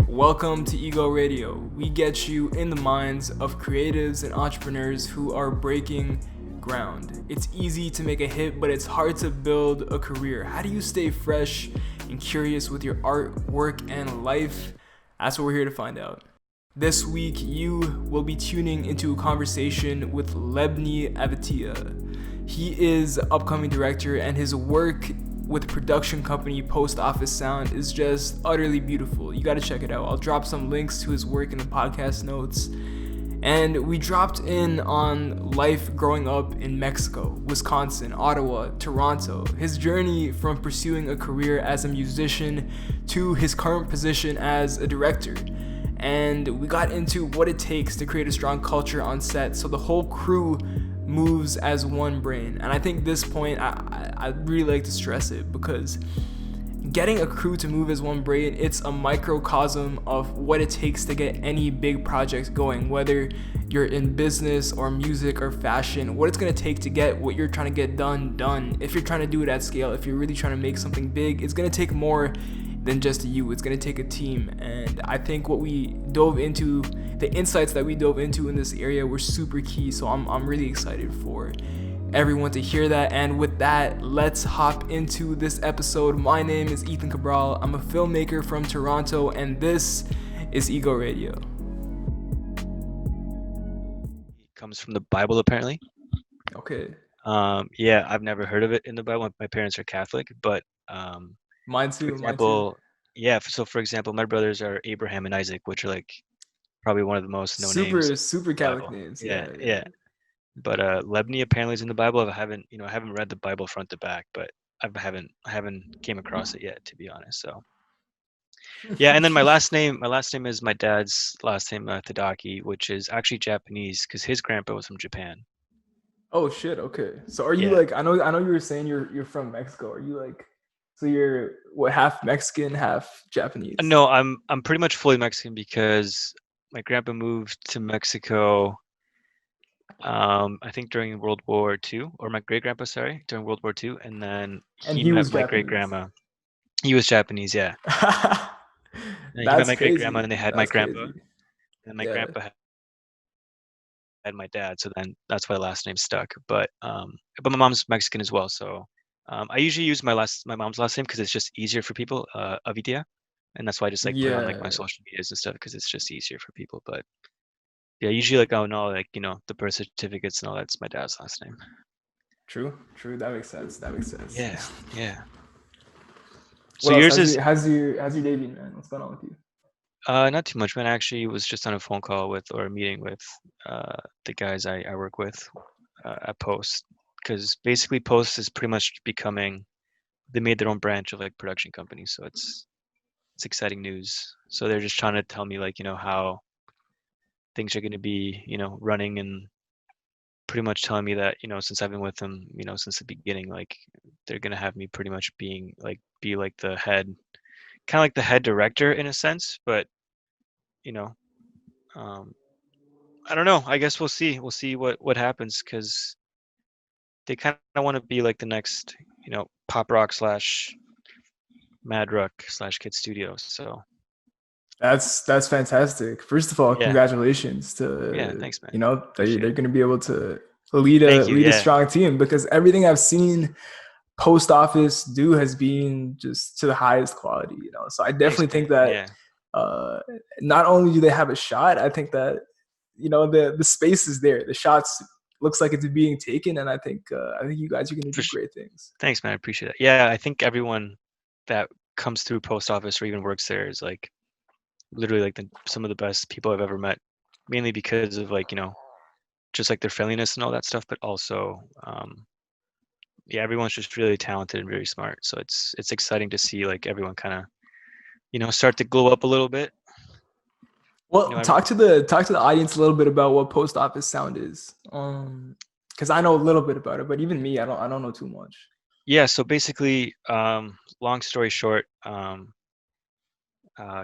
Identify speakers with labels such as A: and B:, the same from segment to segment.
A: Welcome to Ego Radio. We get you in the minds of creatives and entrepreneurs who are breaking ground. It's easy to make a hit, but it's hard to build a career. How do you stay fresh and curious with your art, work, and life? That's what we're here to find out. This week, you will be tuning into a conversation with Lebni Avitia. He is an upcoming director, and his work with production company Post Office Sound is just utterly beautiful. You gotta check it out. I'll drop some links to his work in the podcast notes. And we dropped in on life growing up in Mexico, Wisconsin, Ottawa, Toronto, his journey from pursuing a career as a musician to his current position as a director. And we got into what it takes to create a strong culture on set so the whole crew moves as one brain. And I think this point, I really like to stress it, because getting a crew to move as one brain, it's a microcosm of what it takes to get any big project going, whether you're in business or music or fashion, what it's going to take to get what you're trying to get done. If you're trying to do it at scale, if you're really trying to make something big, it's going to take more than just you. It's going to take a team. And I think what we dove into, the insights that we dove into in this area were super key. So I'm really excited for everyone to hear that. And with that, let's hop into this episode. My name is Ethan Cabral. I'm a filmmaker from Toronto, and this is Ego Radio.
B: It comes from the Bible, apparently.
A: Okay.
B: Yeah, I've never heard of it in the Bible. My parents are Catholic, but
A: Mine
B: for
A: too.
B: example, yeah. So for example, my brothers are Abraham and Isaac, which are like probably one of the most known names
A: Super
B: in the
A: Catholic
B: Bible.
A: names.
B: Yeah,
A: Yeah.
B: yeah. But Lebni apparently is in the Bible. I haven't read the Bible front to back, but I haven't came across it yet, to be honest. So yeah, and then my last name is my dad's last name, Tadaki, which is actually Japanese because his grandpa was from Japan.
A: Oh shit. Okay. So are you
B: Yeah.
A: like? I know you were saying you're from Mexico. Are you like? So you're what, half Mexican, half Japanese?
B: No, I'm pretty much fully Mexican because my grandpa moved to Mexico, I think during World War II, or my great grandpa, sorry, during World War II, and then
A: And
B: he
A: he
B: met
A: was
B: my great
A: Japanese.
B: grandma. He was Japanese, yeah. And he met
A: That's
B: my great grandma,
A: crazy.
B: and they had my
A: That's
B: grandpa,
A: crazy.
B: and my
A: Yeah.
B: grandpa had my dad, so then that's why the last name stuck. But my mom's Mexican as well, so I usually use my mom's last name because it's just easier for people, Avitia, and that's why I just like put it on like my
A: Yeah.
B: social medias and stuff because it's just easier for people. But yeah, usually like oh no, like the birth certificates and all that's my dad's last name.
A: True. True. That makes sense. That makes sense.
B: Yeah, yeah. So
A: What else?
B: yours is
A: How's your day been, man? What's going on with you?
B: not too much, man. I actually was just on a phone call with or a meeting with the guys I work with at Post, because basically Post is pretty much becoming, they made their own branch of like production companies, so it's exciting news. So they're just trying to tell me like how things are going to be running, and pretty much telling me that since I've been with them since the beginning, like they're going to have me pretty much be like the head, kind of like the head director in a sense, but you know um I don't know. I guess we'll see. We'll see what happens because they kind of want to be like the next, pop rock slash mad rock slash kid studio. So
A: That's fantastic. First of all,
B: yeah,
A: congratulations
B: yeah.
A: to
B: Thanks, man.
A: they're
B: Appreciate it.
A: going to be able to lead a
B: Thank you.
A: lead a
B: Yeah,
A: strong team, because everything I've seen Post Office do has been just to the highest quality. So I
B: thanks,
A: definitely
B: man.
A: think that
B: Yeah,
A: uh, not only do they have a shot, I think that the space is there. The shots looks like it's being taken, and I think you guys are going to
B: for
A: do great things.
B: thanks, man. I appreciate that. Yeah, I think everyone that comes through post office or even works there is like literally like some of the best people I've ever met. Mainly because of like just like their friendliness and all that stuff, but also yeah, everyone's just really talented and very smart. So it's exciting to see like everyone kind of start to glow up a little bit.
A: Well,
B: Every
A: talk to the audience a little bit about what Post Office Sound is. Because I know a little bit about it, but even me, I don't know too much.
B: yeah. So basically, long story short,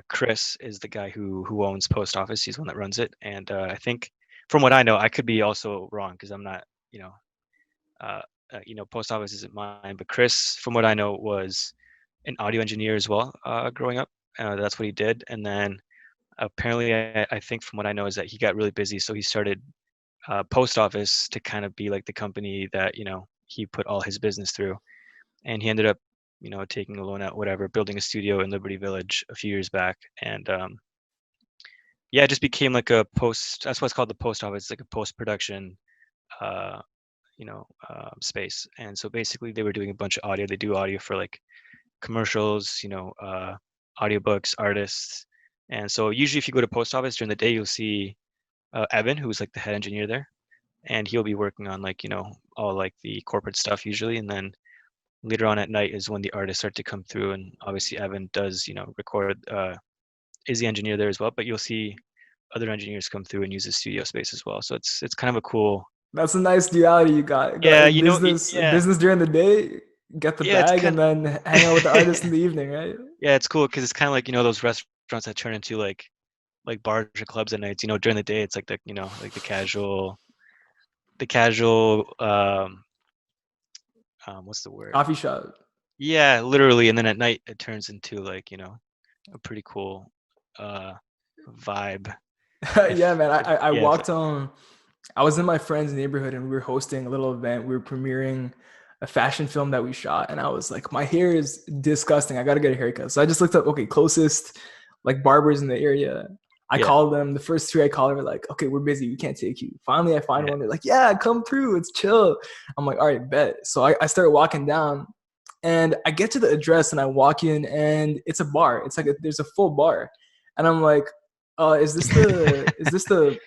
B: Chris is the guy who owns Post Office. He's the one that runs it, and I think from what I know, I could be also wrong because I'm not uh, Post Office isn't mine. But Chris, from what I know, was an audio engineer as well growing up. That's what he did, and then apparently, I think from what I know is that he got really busy, so he started post office to kind of be like the company that he put all his business through, and he ended up taking a loan out, whatever, building a studio in Liberty Village a few years back, and yeah, it just became like a post. That's what's called the post office. It's like a post production uh, space. And so basically they were doing a bunch of audio. They do audio for like commercials, audiobooks, artists. And so usually if you go to post office during the day, you'll see Evan, who's like the head engineer there, and he'll be working on like, all like the corporate stuff usually. And then later on at night is when the artists start to come through. And obviously Evan does, record, is the engineer there as well, but you'll see other engineers come through and use the studio space as well. So it's kind of a cool,
A: That's a nice duality you got. You got
B: yeah,
A: like business during the day, get the
B: yeah, it's
A: bag,
B: kind
A: and then hang out with the artist in the evening, right?
B: yeah, it's cool because it's kind of like those restaurants that turn into like bars or clubs at nights. During the day it's like like the casual what's the word?
A: Coffee shop.
B: Yeah, literally. And then at night it turns into like a pretty cool uh vibe.
A: Yeah,
B: If
A: man.
B: if
A: I
B: yeah if,
A: walked on. I was in my friend's neighborhood and we were hosting a little event. We were premiering a fashion film that we shot, and I was like, my hair is disgusting. I gotta get a haircut. So I just looked up, okay, closest like barbers in the area. I
B: yeah
A: called them. The first three I called were like, okay, we're busy. We can't take you. Finally, I find
B: yeah
A: one. They're like, yeah, come through. It's chill. I'm like, all right, bet. So I started walking down, and I get to the address and I walk in, and it's a bar. It's like there's a full bar, and I'm like, is this the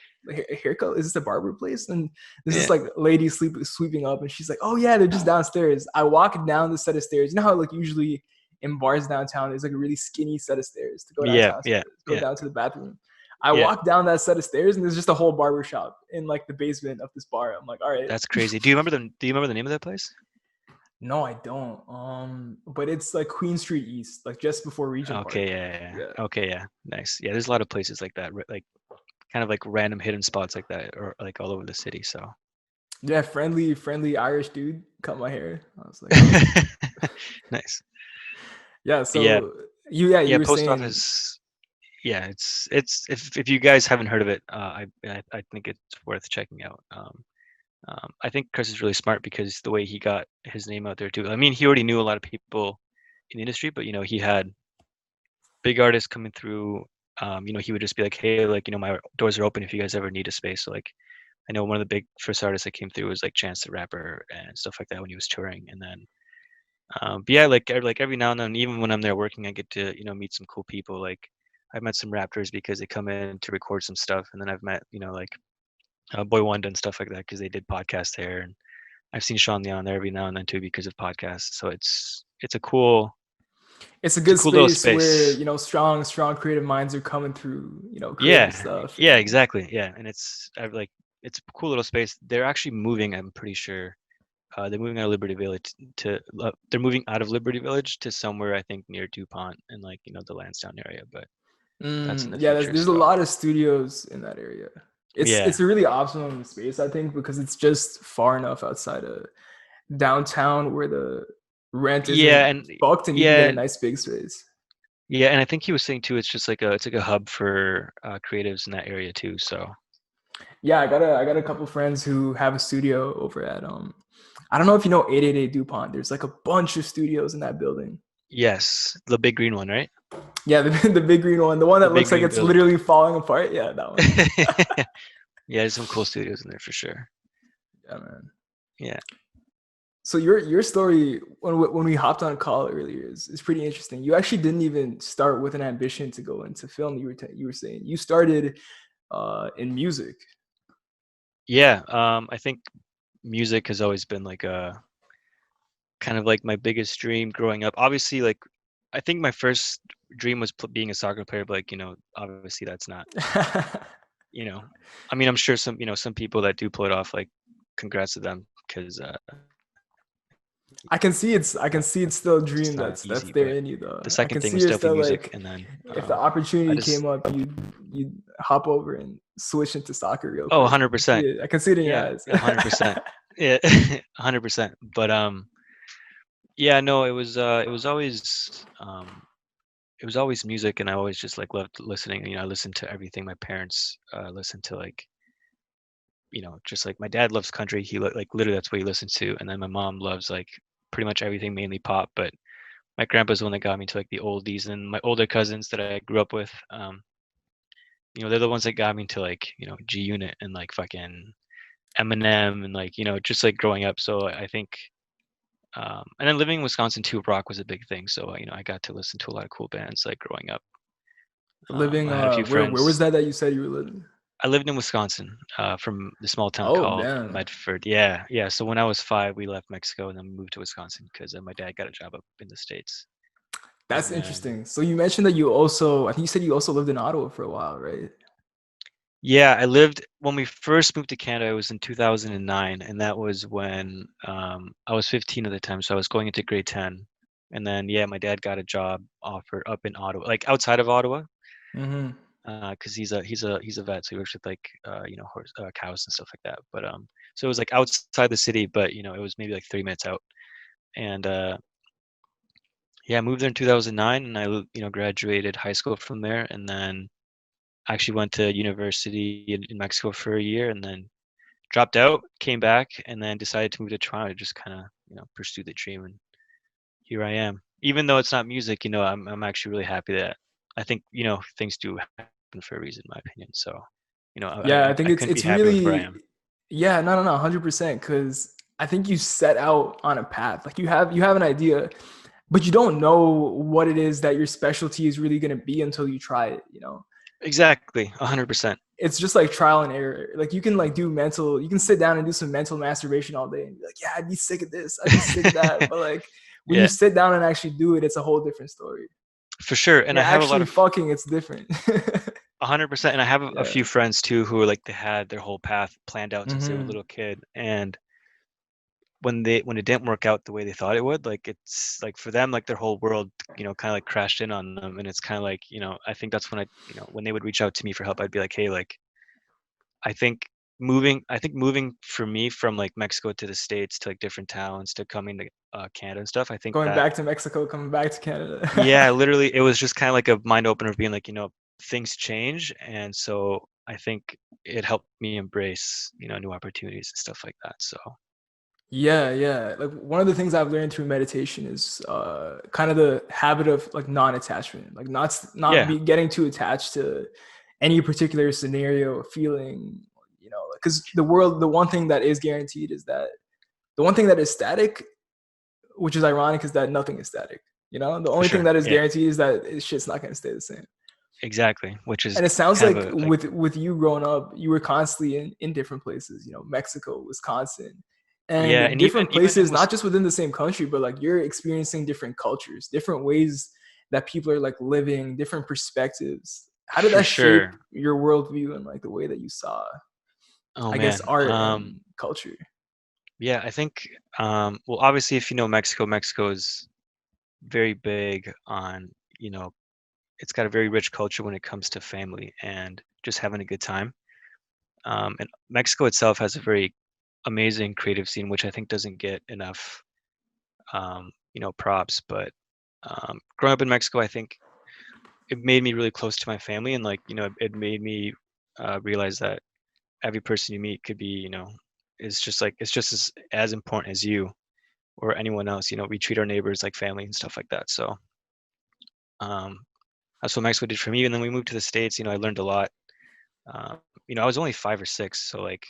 A: haircut? Is this the barber place? And there's this
B: yeah
A: like lady sweeping up, and she's like, oh yeah, they're just downstairs. I walk down the set of stairs. You know how like usually in bars downtown, there's like a really skinny set of stairs to go
B: yeah
A: downtown,
B: yeah
A: go
B: yeah
A: down to the bathroom. I
B: yeah
A: walk down that set of stairs, and there's just a whole barber shop in like the basement of this bar. I'm like, all right.
B: that's crazy. Do you remember the name of that place?
A: No, I don't. But it's like Queen Street East, like just before Regent
B: Okay,
A: Park.
B: yeah, yeah,
A: Yeah.
B: yeah. Okay, yeah, nice. Yeah, there's a lot of places like that, like kind of like random hidden spots like that, or like all over the city. So
A: Yeah, friendly Irish dude cut my hair. I was like, oh.
B: nice.
A: Yeah,
B: But yeah,
A: so you
B: yeah,
A: were
B: post
A: saying
B: office. Yeah, it's if you guys haven't heard of it, I think it's worth checking out. I think Chris is really smart because the way he got his name out there too. I mean, he already knew a lot of people in the industry, but he had big artists coming through. He would just be like, hey, like, my doors are open if you guys ever need a space. So like, I know one of the big first artists that came through was like Chance the Rapper and stuff like that when he was touring. And then, but yeah, like every now and then, even when I'm there working, I get to meet some cool people. Like I've met some rappers because they come in to record some stuff, and then I've met like Boy Wonder and stuff like that because they did podcasts there, and I've seen Sean Leon there every now and then too because of podcasts. So it's a cool
A: it's a
B: it's a
A: good
B: cool little
A: space where,
B: space.
A: strong creative minds are coming through, creating
B: Yeah,
A: stuff.
B: yeah,
A: And
B: exactly. Yeah, and it's a cool little space. They're actually moving. I'm pretty sure. They're moving out of Liberty Village they're moving out of Liberty Village to somewhere I think near DuPont and like the Lansdowne area, but that's in the
A: yeah, there's
B: future.
A: there's a
B: So
A: lot of studios in that area. It's
B: yeah,
A: a really optimum space, I think, because it's just far enough outside of downtown where the rent
B: yeah,
A: isn't
B: and
A: fucked and you can get
B: yeah,
A: a nice big space.
B: yeah, and I think he was saying too, it's like a hub for creatives in that area too. So
A: Yeah, I got a couple friends who have a studio over at I don't know if you know 888 DuPont. There's like a bunch of studios in that building.
B: yes, the big green one, right?
A: Yeah, the big green one, the one
B: The
A: that
B: big
A: looks like
B: green
A: it's
B: building.
A: literally falling apart. Yeah, that one.
B: Yeah, there's some cool studios in there for sure.
A: Yeah, man.
B: Yeah.
A: So your story when we hopped on a call earlier is pretty interesting. You actually didn't even start with an ambition to go into film. You were saying you started in music.
B: Yeah, I think music has always been like a kind of like my biggest dream growing up. Obviously, like I think my first dream was being a soccer player, but like obviously that's not. You know, I mean, I'm sure some people that do pull it off, like congrats to them because
A: I can see it's still a
B: it's
A: dream
B: not
A: that's
B: easy.
A: there
B: But
A: in you
B: the
A: though. I
B: second
A: can
B: thing
A: see
B: was
A: you're
B: definitely
A: still
B: music,
A: like,
B: and then
A: if the
B: I
A: opportunity
B: just
A: came up, you'd hop over and switch into soccer real
B: oh,
A: quick. I can see
B: 100%.
A: it. I can see it in your
B: Yeah,
A: eyes.
B: 100%. Yeah, 100%. But yeah, no, it was always it was always music, and I always just like loved listening. I listened to everything my parents listened to, like just like my dad loves country. Like literally that's what he listens to, and then my mom loves like pretty much everything, mainly pop. But my grandpa's the one that got me to like the oldies, and my older cousins that I grew up with, they're the ones that got me to like G Unit and like fucking Eminem and like just like growing up. So I think, and then living in Wisconsin too, rock was a big thing. So I got to listen to a lot of cool bands like growing up.
A: Living,
B: I had a few
A: where was
B: friends.
A: that you said you were living?
B: I lived in Wisconsin, from the small town
A: Oh,
B: called
A: damn.
B: Medford. Yeah, yeah. So when I was 5, we left Mexico and then we moved to Wisconsin because my dad got a job up in the States.
A: That's
B: And then,
A: interesting. So you mentioned that you also, I think you said you also lived in Ottawa for a while, right?
B: yeah, I lived when we first moved to Canada. It was in 2009, and that was when I was 15 at the time. So I was going into grade 10, and then yeah, my dad got a job offer up in Ottawa, like outside of Ottawa,
A: Mm-hmm.
B: because he's a vet, so he works with like cows and stuff like that. But so it was like outside the city, but it was maybe like 3 minutes out. And yeah, I moved there in 2009, and I graduated high school from there, and then actually went to university in Mexico for a year, and then dropped out, came back, and then decided to move to Toronto to just kind of pursue the dream. And here I am. Even though it's not music, I'm actually really happy that I think things do happen for a reason, in my opinion. So
A: Yeah,
B: I
A: I think
B: I
A: it's
B: couldn't be
A: it's
B: happier with where I am.
A: really, yeah, no, no, no, 100%. Because I think you set out on a path. Like you have an idea, but you don't know what it is that your specialty is really going to be until you try it.
B: Exactly, 100%.
A: It's just like trial and error. Like you can like do mental, you can sit down and do some mental masturbation all day and be like, yeah, I'd be sick of this, I'd be sick of that. But like when you
B: Yeah,
A: sit down and actually do it, it's a whole different story.
B: for sure.
A: When
B: And
A: you're
B: I have a lot
A: actually
B: of
A: fucking, it's different.
B: 100%. And I have a
A: Yeah.
B: few friends too who are like they had their whole path planned out since they were a
A: Mm-hmm.
B: little kid, and when it didn't work out the way they thought it would, like it's like for them, like their whole world kind of like crashed in on them. And it's kind of like I think that's when when they would reach out to me for help, I'd be like, hey, like I think moving for me from like Mexico to the States to like different towns to coming to Canada and stuff, I think
A: Going
B: that
A: back to Mexico, coming back to
B: yeah,
A: Canada.
B: literally it was just kind of like a mind opener of being like, things change. And so I think it helped me embrace new opportunities and stuff like that. So
A: Yeah, yeah. Like one of the things I've learned through meditation is kind of the habit of like non-attachment, like not
B: yeah,
A: be getting too attached to any particular scenario or feeling, because the one thing that is guaranteed is that the one thing that is static, which is ironic, is that nothing is static. The
B: for
A: only thing
B: sure.
A: that is
B: Yeah,
A: guaranteed is that shit's not going to stay the same.
B: exactly. Which is
A: And it sounds
B: kind of
A: like
B: a like
A: with you growing up, you were constantly in different places, Mexico, Wisconsin,
B: yeah,
A: and
B: and even in
A: different places, not just within the same country, but like you're experiencing different cultures, different ways that people are like living, different perspectives. How did
B: for
A: that shape
B: sure.
A: your worldview and like the way that you saw,
B: Oh
A: I guess,
B: man.
A: art and culture?
B: Yeah, I think well, obviously if you know Mexico, Mexico is very big on, it's got a very rich culture when it comes to family and just having a good time. And Mexico itself has a very amazing creative scene, which I think doesn't get enough props. But growing up in Mexico, I think it made me really close to my family, and like, it made me realize that every person you meet could be, is just like it's just as important as you or anyone else. We treat our neighbors like family and stuff like that. So um, that's what Mexico did for me. And then we moved to the States. I learned a lot. Um, I was only 5 or 6, so like,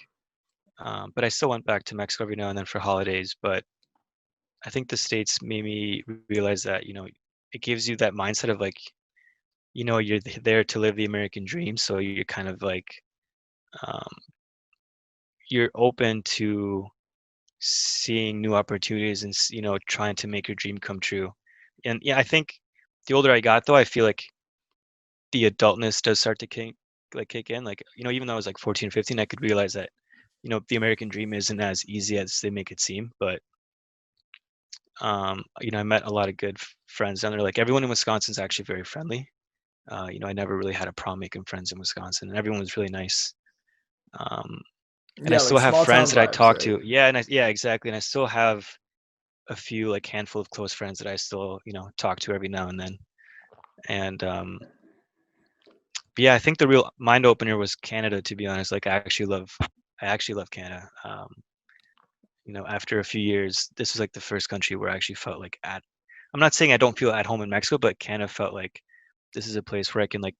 B: but I still went back to Mexico every now and then for holidays. But I think the States made me realize that it gives you that mindset of like, you're there to live the American dream. So you're kind of like, um, you're open to seeing new opportunities and trying to make your dream come true. And yeah, I think the older I got, though, I feel like the adultness does start to kick in. Like, even though I was like 14, 15, I could realize that the American dream isn't as easy as they make it seem. But I met a lot of good friends down there. Like everyone in Wisconsin is actually very friendly. I never really had a problem making friends in Wisconsin, and everyone was really nice. Um, and I
A: Yeah, like
B: still have
A: small
B: friends
A: town
B: that I
A: vibes,
B: talk
A: right?
B: to. Yeah, yeah, exactly. And I still have a few like handful of close friends that I still talk to every now and then. And but yeah, I think the real mind opener was Canada, to be honest. Like I actually love Canada. After a few years, this was like the first country where I actually felt like at. I'm not saying I don't feel at home in Mexico, but Canada felt like this is a place where I can like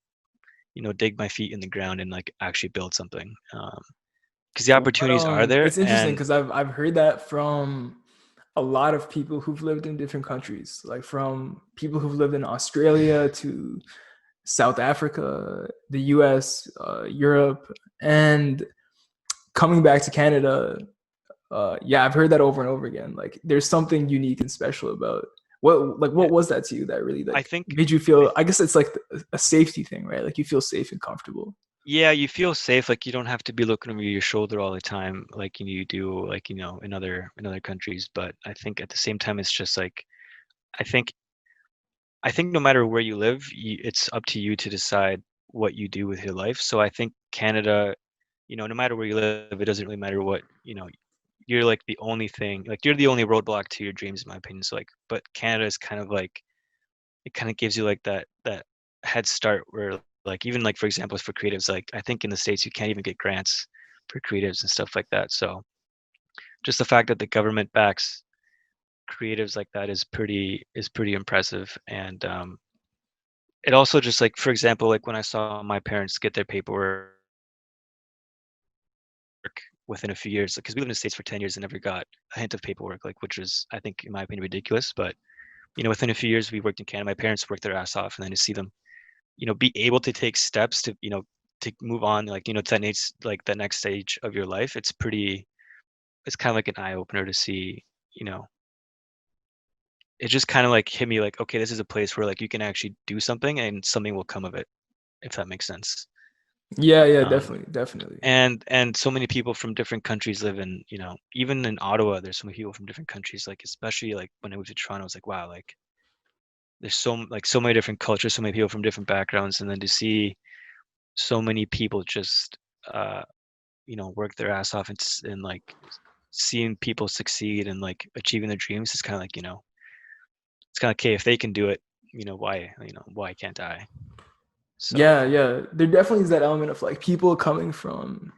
B: dig my feet in the ground and like actually build something. Because the
A: But
B: opportunities are there,
A: it's interesting
B: and
A: because I've heard that from a lot of people who've lived in different countries, like from people who've lived in Australia to South Africa, the US, Europe, and coming back to Canada. Yeah, I've heard that over and over again. Like, there's something unique and special about
B: yeah,
A: what was that to you that really
B: I
A: like
B: think
A: made you feel? I guess it's like a safety thing, right? Like you feel safe and comfortable.
B: yeah, you feel safe. Like you don't have to be looking over your shoulder all the time, like you do, like in other countries. But I think at the same time, it's just like I think I think no matter where you live, it's up to you to decide what you do with your life. So I think Canada, no matter where you live, it doesn't really matter what, you're like the only thing, like you're the only roadblock to your dreams, in my opinion. So like, but Canada is kind of like, it kind of gives you like that head start where like, even like, for example, for creatives, like I think in the States, you can't even get grants for creatives and stuff like that. So just the fact that the government backs creatives like that is pretty impressive. And it also just like, for example, like when I saw my parents get their paperwork within a few years, because we lived in the States for 10 years and never got a hint of paperwork, like which was, I think, in my opinion, ridiculous. But within a few years, we worked in Canada. My parents worked their ass off, and then to see them, be able to take steps to move on, like to that next stage of your life, it's kind of like an eye opener to see, you know, it just kind of like hit me like, okay, this is a place where like you can actually do something and something will come of it, if that makes sense.
A: Yeah, yeah,
B: Um,
A: definitely, definitely.
B: and so many people from different countries live in, even in Ottawa, there's so many people from different countries, like especially like when I moved to Toronto, I was like, wow, like there's so many different cultures, so many people from different backgrounds, and then to see so many people just uh work their ass off and like seeing people succeed and like achieving their dreams is kind of like, it's kind of okay if they can do it, why can't I?
A: Yeah,
B: So
A: yeah. There definitely is that element of like people coming from.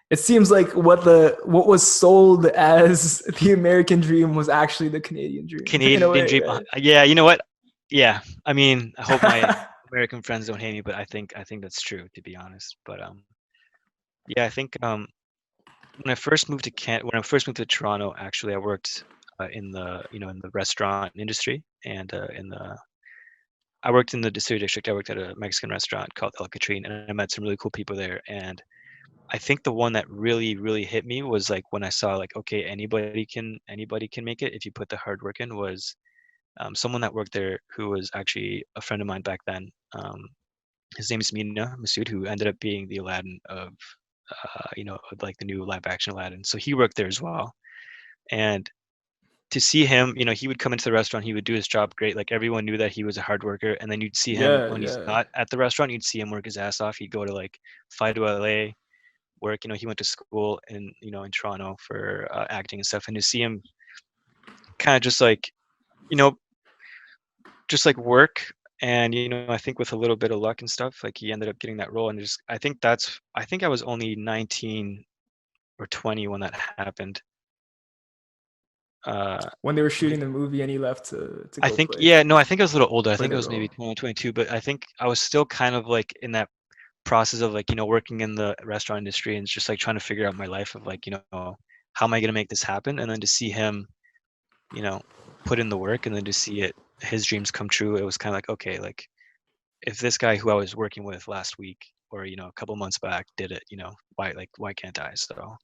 A: It seems like what was sold as the American dream was actually the Canadian dream in a
B: Canadian
A: way,
B: dream,
A: right?
B: yeah, you know what? Yeah, I mean, I hope my American friends don't hate me, but I think that's true, to be honest. But yeah, I think when I first moved to Toronto, actually, I worked in the restaurant industry, and I worked in the Distillery District. I worked at a Mexican restaurant called El Catrin, and I met some really cool people there. And I think the one that really, really hit me was like when I saw like, okay, anybody can make it if you put the hard work in. Was someone that worked there who was actually a friend of mine back then. His name is Mina Masood, who ended up being the Aladdin of, like the new live action Aladdin. So he worked there as well. And to see him, he would come into the restaurant, he would do his job great. Like everyone knew that he was a hard worker. And then you'd see him
A: Yeah,
B: when he's
A: yeah.
B: not at the restaurant, you'd see him work his ass off. He'd go to like Fly to LA, work. He went to school in Toronto for acting and stuff. And to see him kind of you know, just like work, and I think with a little bit of luck and stuff, like he ended up getting that role. And just I think I was only 19 or 20 when that happened. uh
A: When they were
B: he,
A: shooting the movie and he left to
B: I
A: go
B: think, yeah, no, I think I was a little older. I
A: play
B: think I
A: the
B: was maybe
A: role.
B: 21, 22, but I think I was still kind of like in that process of like, working in the restaurant industry and just like trying to figure out my life of like, how am I going to make this happen? And then to see him, you know put in the work, and then to see his dreams come true, it was kind of like, okay, like if this guy who I was working with last week or a couple months back did it, why can't I? So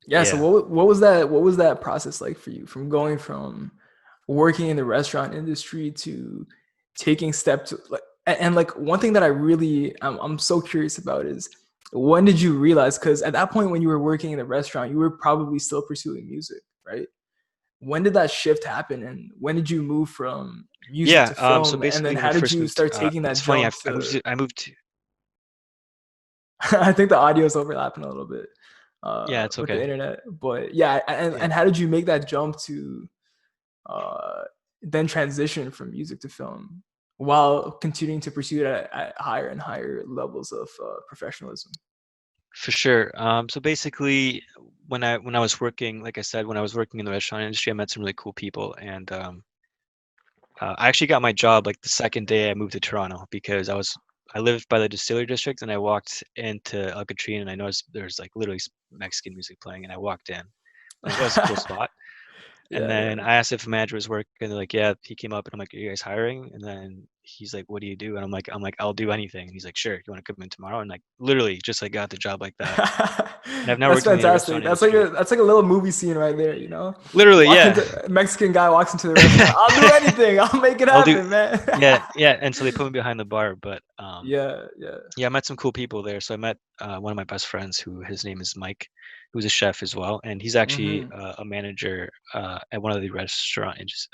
A: Yeah. So
B: yeah,
A: what was that process like for you from going from working in the restaurant industry to taking steps to like and like one thing that I'm so curious about is when did you realize, because at that point when you were working in the restaurant you were probably still pursuing music, right? When did that shift happen and when did you move from music
B: yeah.
A: to
B: So
A: film, and then
B: basically, when I
A: how did
B: first
A: you
B: moved,
A: start taking that
B: it's funny.
A: jump
B: I moved
A: to I think the audio is overlapping a little bit
B: yeah, it's
A: with the
B: okay.
A: internet, but yeah,
B: Yeah.
A: and how did you make that jump to uh, then transition from music to film? while continuing to pursue it at higher and higher levels of professionalism.
B: For sure. So basically, when I was working, like I said, when I was working in the restaurant industry, I met some really cool people, and I actually got my job like the second day I moved to Toronto because I lived by the distillery district, and I walked into El Catrine, and I noticed there's like literally Mexican music playing, and I walked in. I'm like, oh, it's a cool spot. And
A: Yeah,
B: then
A: yeah.
B: I asked if the manager was working, and they're like, yeah, he came up, and I'm like, are you guys hiring? And then he's like, what do you do? And I'm like, I'll do anything. And he's like, sure, you want to come in tomorrow? And like literally just like got the job like that. And I've never
A: That's
B: worked in the
A: fantastic.
B: restaurant industry.
A: That's like a little movie scene right there, you know?
B: Literally,
A: Walk
B: yeah.
A: into Mexican guy walks into the restaurant. I'll do anything. I'll make it
B: I'll do
A: happen, man.
B: yeah, yeah. And so they put me behind the bar, but
A: Yeah, yeah.
B: yeah, I met some cool people there. So I met one of my best friends who his name is Mike, who's a chef as well, and he's actually
A: Hmm.
B: a manager at one of the restaurants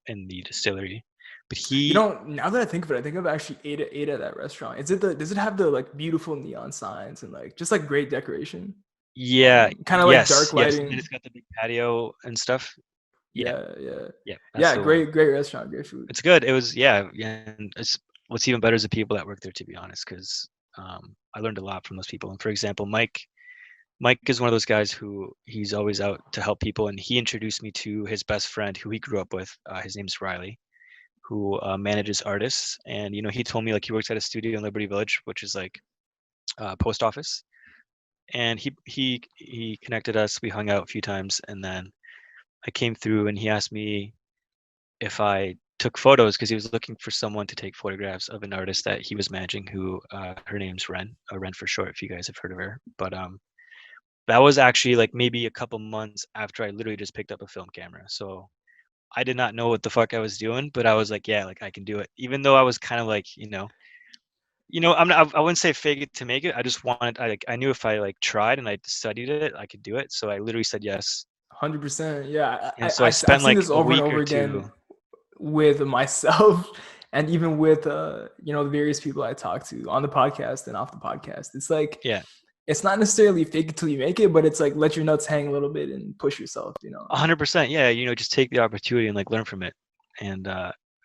B: in the distillery. But
A: You
B: he,
A: know, now that I think of it, I think I've actually ate at that restaurant. Does it have the like beautiful neon signs and like just like great decoration?
B: yeah,
A: Kind of like
B: yes,
A: dark
B: yes, and then
A: lighting.
B: it's got the big patio and stuff. Yeah,
A: Yeah, yeah.
B: yeah, that's
A: Yeah,
B: the one.
A: great restaurant, great food.
B: It's good. It was, yeah, yeah, and it's what's even better is the people that work there, to be honest, because I learned a lot from those people. And for example, Mike is one of those guys who he's always out to help people, and he introduced me to his best friend who he grew up with. His name's Riley, who manages artists, and he told me like he works at a studio in Liberty Village, which is like post office, and he connected us. We hung out a few times, and then I came through, and he asked me if I took photos because he was looking for someone to take photographs of an artist that he was managing, who her name's Ren, Ren for short, if you guys have heard of her. But that was actually like maybe a couple months after I literally just picked up a film camera. So I did not know what the fuck I was doing, but I was like, yeah, like I can do it. Even though I was kind of like, I'm not, I wouldn't say fake it to make it. I just wanted, I knew if I like tried and I studied it, I could do it. So I literally said yes.
A: 100%. Yeah,
B: And so I
A: I've
B: spent
A: seen
B: like
A: this
B: a
A: over and
B: week
A: over
B: or
A: again
B: two.
A: with myself and even with the various people I talk to on the podcast and off the podcast. It's like
B: Yeah,
A: it's not necessarily fake it till you make it, but it's like let your nuts hang a little bit and push yourself.
B: 100%. Yeah. Just take the opportunity and like learn from it. And,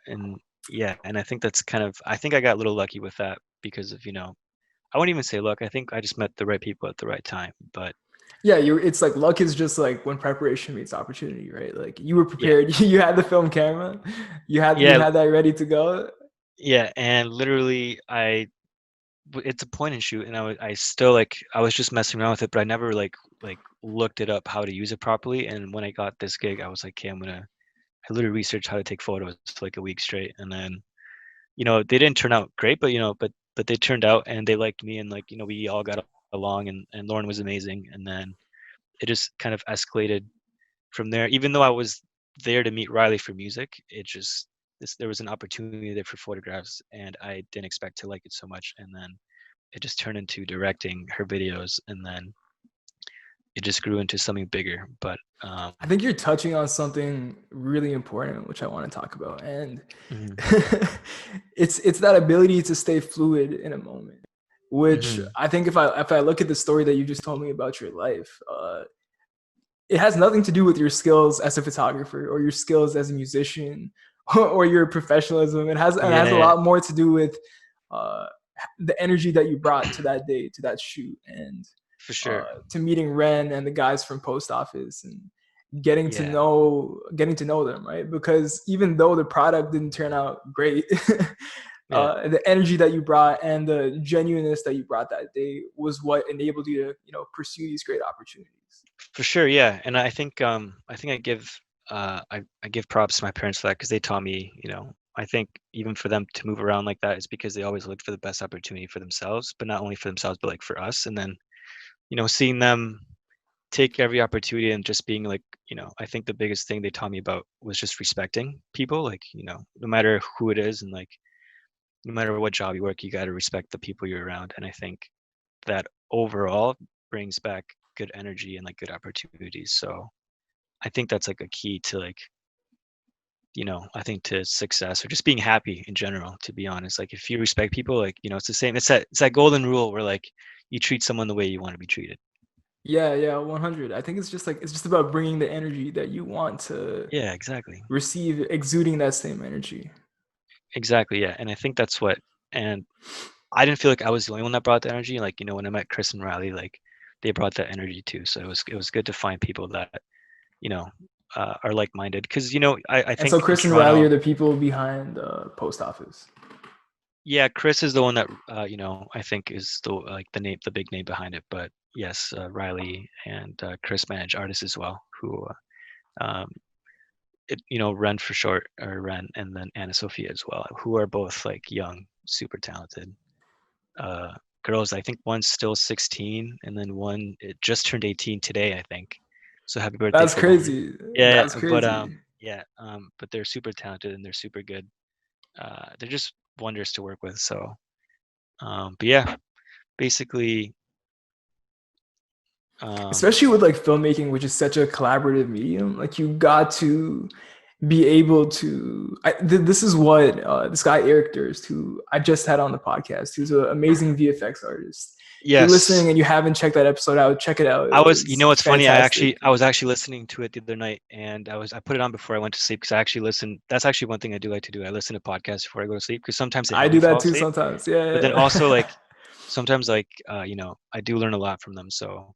B: and yeah. And I think that's I think I got a little lucky with that because of, I wouldn't even say luck. I think I just met the right people at the right time. But
A: Yeah, it's like luck is just like when preparation meets opportunity, right? Like you were
B: yeah,
A: prepared, you had the film camera, you
B: yeah,
A: had that ready to go.
B: yeah. And literally, it's a point and shoot, and I still like I was just messing around with it, but I never like looked it up how to use it properly. And when I got this gig, I was like, okay, I literally researched how to take photos for like a week straight, and then they didn't turn out great, but but they turned out, and they liked me, and like we all got along, and Lauren was amazing, and then it just kind of escalated from there. Even though I was there to meet Riley for music, it just there was an opportunity there for photographs, and I didn't expect to like it so much, and then it just turned into directing her videos, and then it just grew into something bigger. But
A: I think you're touching on something really important, which I want to talk about, and
B: mhm,
A: it's that ability to stay fluid in a moment. Which
B: mhm,
A: I think if I look at the story that you just told me about your life, it has nothing to do with your skills as a photographer or your skills as a musician or your professionalism. It has a
B: yeah,
A: lot more to do with uh, the energy that you brought to that day, to that shoot, and
B: for sure,
A: to meeting Ren and the guys from post office and getting to
B: yeah,
A: know them, right? Because even though the product didn't turn out great,
B: yeah.
A: the energy that you brought and the genuineness that you brought that day was what enabled you to pursue these great opportunities.
B: For sure, yeah, and I think I give props to my parents for that because they taught me, I think even for them to move around like that is because they always looked for the best opportunity for themselves, but not only for themselves, but like for us. And then, seeing them take every opportunity and just being like, I think the biggest thing they taught me about was just respecting people, like, no matter who it is, and like no matter what job you work, you got to respect the people you're around. And I think that overall brings back good energy and like good opportunities. So I think that's like a key to like, I think to success or just being happy in general, to be honest. Like if you respect people, like, it's the same. It's that golden rule where like you treat someone the way you want to be treated.
A: Yeah, yeah, 100. I think it's just about bringing the energy that you want to
B: Yeah, exactly.
A: receive, exuding that same energy.
B: exactly, yeah. And I think that's what, and I didn't feel like I was the only one that brought the energy. Like, when I met Chris and Riley, like they brought that energy too. So it was good to find people that, you know, are like-minded. Because, I
A: And so
B: think in
A: Chris and Riley
B: Toronto,
A: are the people behind post office.
B: yeah, Chris is the one that, I think is the big name behind it. But yes, Riley and Chris manage artists as well, who, um, Ren for short, or Ren, and then Anna Sophia as well, who are both like young, super talented uh, girls. I think one's still 16, and then one it just turned 18 today, I think. So happy birthday
A: That's
B: to one.
A: crazy.
B: Yeah,
A: That's
B: but
A: crazy.
B: but they're super talented and they're super good. They're just wonders to work with. So, but yeah, basically, um,
A: Especially with like filmmaking, which is such a collaborative medium, like you got to be able to this is what this guy Eric Durst, who I just had on the podcast, who's an amazing VFX artist. If you're
B: yes,
A: listening and you haven't checked that episode out, check it out. It
B: I was. You know
A: was
B: what's funny?
A: fantastic.
B: I was actually listening to it the other night, and I put it on before I went to sleep because I actually listen. That's actually one thing I do like to do. I listen to podcasts before I go to sleep because sometimes they
A: I
B: help
A: do
B: me
A: that
B: fall
A: too
B: asleep.
A: sometimes.
B: But then
A: Yeah.
B: also, like, sometimes, like, I do learn a lot from them. So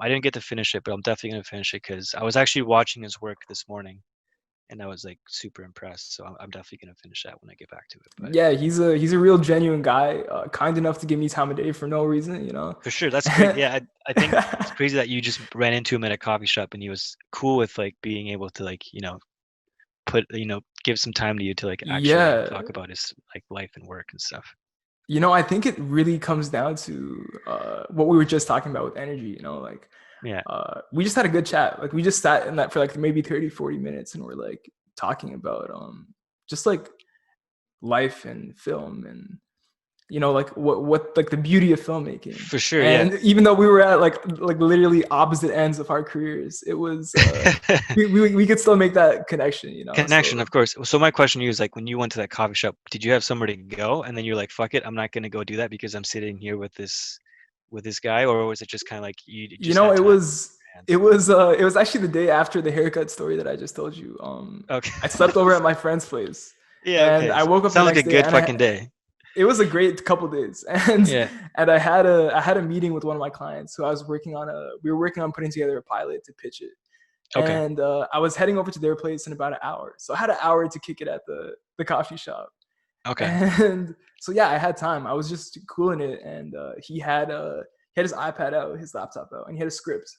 B: I didn't get to finish it, but I'm definitely gonna finish it because I was actually watching his work this morning, and I was like super impressed. So I'm definitely gonna finish that when I get back to it. But
A: Yeah, he's a real genuine guy, kind enough to give me time of day for no reason, you know.
B: for sure, that's great. Yeah, I think it's crazy that you just ran into him at a coffee shop, and he was cool with like being able to, like, give some time to you to like actually
A: Yeah,
B: talk about his like life and work and stuff.
A: I think it really comes down to what we were just talking about with energy, like
B: Yeah,
A: we just had a good chat. Like we just sat in that for like maybe 30, 40 minutes and we're like talking about just like life and film and like what like the beauty of filmmaking.
B: for sure. Yeah.
A: And even though we were at like literally opposite ends of our careers, it was we could still make that connection,
B: Connection,
A: so
B: of course. So my question to you is, like, when you went to that coffee shop, did you have somewhere to go and then you're like, fuck it, I'm not gonna go do that because I'm sitting here with this guy, or was it just kind of like you
A: you
B: just
A: know
B: had
A: it
B: time on
A: was
B: your
A: it
B: hands?
A: was uh it was actually the day after the haircut story that I just told you.
B: Okay.
A: I slept over at my friend's place
B: Yeah,
A: and
B: okay.
A: I woke up the
B: Sounds like
A: next
B: a
A: day
B: good
A: and
B: fucking day.
A: it was a great couple days. and
B: Yeah.
A: I had a meeting with one of my clients who we were working on putting together a pilot to pitch it.
B: Okay.
A: And I was heading over to their place in about an hour, so I had an hour to kick it at the coffee shop.
B: Okay.
A: And so yeah, I had time. I was just cooling it, and he had his iPad out, his laptop out, and he had a script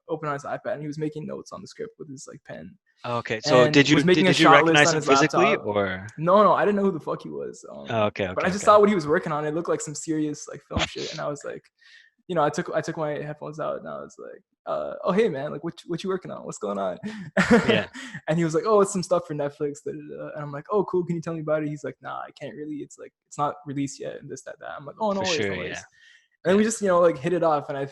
A: open on his iPad, and he was making notes on the script with his like pen,
B: Okay. So
A: and
B: did you
A: was
B: did,
A: making a
B: did you
A: shot list
B: recognize
A: on
B: him
A: his
B: physically,
A: laptop.
B: or?
A: No, I didn't know who the fuck he was.
B: Oh, okay,
A: But
B: okay,
A: I just
B: okay.
A: saw what he was working on. It looked like some serious like film shit, and I was like, I took my headphones out and I was like, oh hey man, like what you working on? What's going on?
B: Yeah,
A: And he was like, oh, it's some stuff for Netflix. Da, da, da. And I'm like, oh cool, can you tell me about it? He's like, nah, I can't really. It's like it's not released yet and this, that, that. I'm like, oh no
B: for
A: worries,
B: sure.
A: no
B: Yeah.
A: worries. And then
B: Yeah.
A: we just like hit it off. And I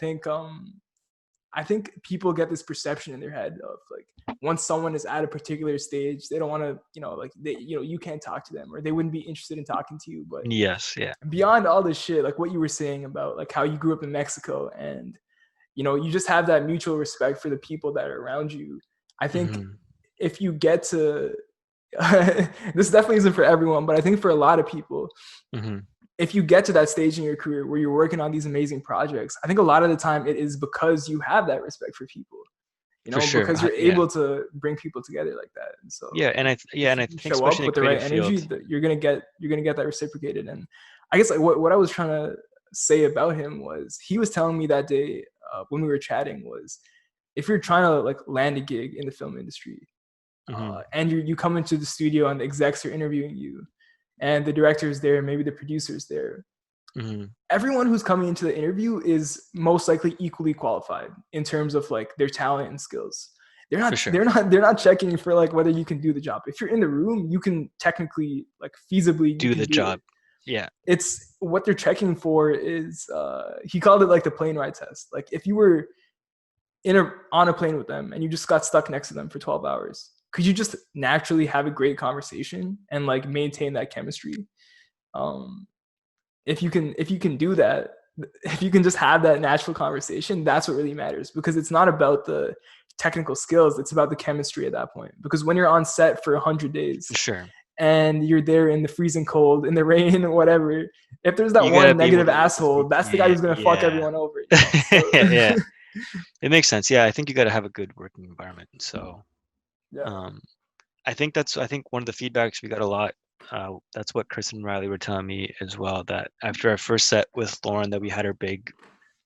A: think people get this perception in their head of like once someone is at a particular stage, they don't want to, like you can't talk to them or they wouldn't be interested in talking to you. But
B: Yes. Yeah.
A: beyond all this shit, like what you were saying about like how you grew up in Mexico and you just have that mutual respect for the people that are around you. I think
B: Hmm.
A: if you get to this definitely isn't for everyone, but I think for a lot of people,
B: Hmm.
A: if you get to that stage in your career where you're working on these amazing projects, I think a lot of the time it is because you have that respect for people,
B: For sure.
A: because you're
B: Yeah.
A: able to bring people together like that. And so
B: Yeah. And
A: if
B: I
A: you
B: think
A: show
B: especially
A: up
B: in the
A: with the right
B: creative
A: energy,
B: field.
A: that you're gonna get that reciprocated. And I guess like what I was trying to say about him was he was telling me that day when we were chatting was if you're trying to like land a gig in the film industry
B: Hmm.
A: and you come into the studio and the execs are interviewing you and the director is there, maybe the producer's there,
B: Hmm.
A: everyone who's coming into the interview is most likely equally qualified in terms of like their talent and skills. They're
B: For
A: not
B: sure.
A: they're not they're not checking for like whether you can do the job. If you're in the room, you can technically like feasibly you
B: Do
A: can
B: the
A: do it.
B: job. Yeah.
A: It's what they're checking for is he called it like the plane ride test. Like if you were on a plane with them and you just got stuck next to them for 12 hours, could you just naturally have a great conversation and like maintain that chemistry? Um, if you can do that, if you can just have that natural conversation, that's what really matters, because it's not about the technical skills, it's about the chemistry at that point. Because when you're on set for 100 days
B: For sure.
A: and you're there in the freezing cold, in the rain, whatever. If there's that
B: You gotta
A: one
B: be able
A: negative
B: to work with
A: asshole,
B: people.
A: that's the guy
B: Yeah,
A: who's gonna fuck
B: yeah,
A: everyone over, you know. So
B: yeah. It makes sense. Yeah, I think you gotta have a good working environment. So,
A: yeah.
B: um, I think one of the feedbacks we got a lot. That's what Chris and Riley were telling me as well. That after our first set with Lauren, that we had our big.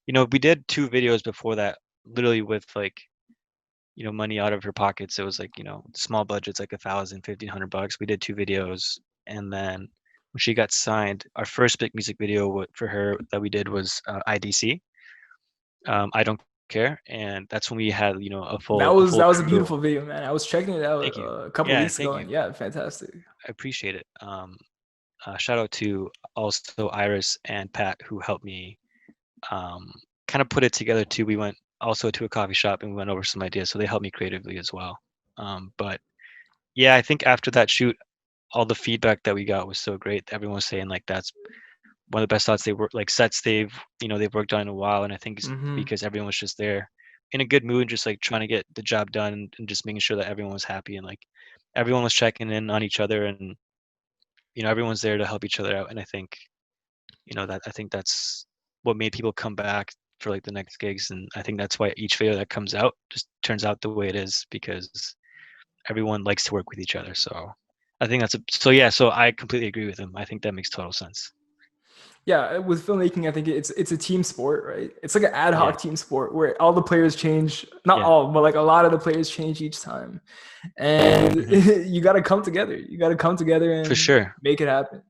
B: We did 2 videos before that, literally with like money out of her pockets. It was like small budgets, like 1,000, 1,500 bucks. We did 2 videos, and then when she got signed, our first big music video for her that we did was IDC. I don't care, and that's when we had a
A: That
B: full a
A: was
B: full
A: that was a
B: crew.
A: beautiful video, man. I was checking it out
B: Thank you.
A: a couple of
B: Yeah,
A: weeks
B: thank
A: ago,
B: you.
A: and yeah, fantastic.
B: I appreciate it. Shout out to also Iris and Pat who helped me um, kind of put it together too. We went also to a coffee shop and we went over some ideas, so they helped me creatively as well. But yeah, I think after that shoot, all the feedback that we got was so great. Everyone was saying like that's one of the best thoughts they work like sets they've worked on in a while, and I think it's
A: Hmm.
B: because everyone was just there in a good mood, just like trying to get the job done and just making sure that everyone was happy and like everyone was checking in on each other and everyone's there to help each other out. And I think that's what made people come back for like the next gigs, and I think that's why each video that comes out just turns out the way it is because everyone likes to work with each other. So I think so yeah, so I completely agree with him. I think that makes total sense.
A: Yeah, with filmmaking, I think it's a team sport, right? It's like an ad
B: Yeah,
A: hoc team sport where all the players change, not
B: yeah.
A: all, but like a lot of the players change each time, and
B: Hmm.
A: you got to come together. You got to come together
B: For
A: and
B: sure.
A: make it happen.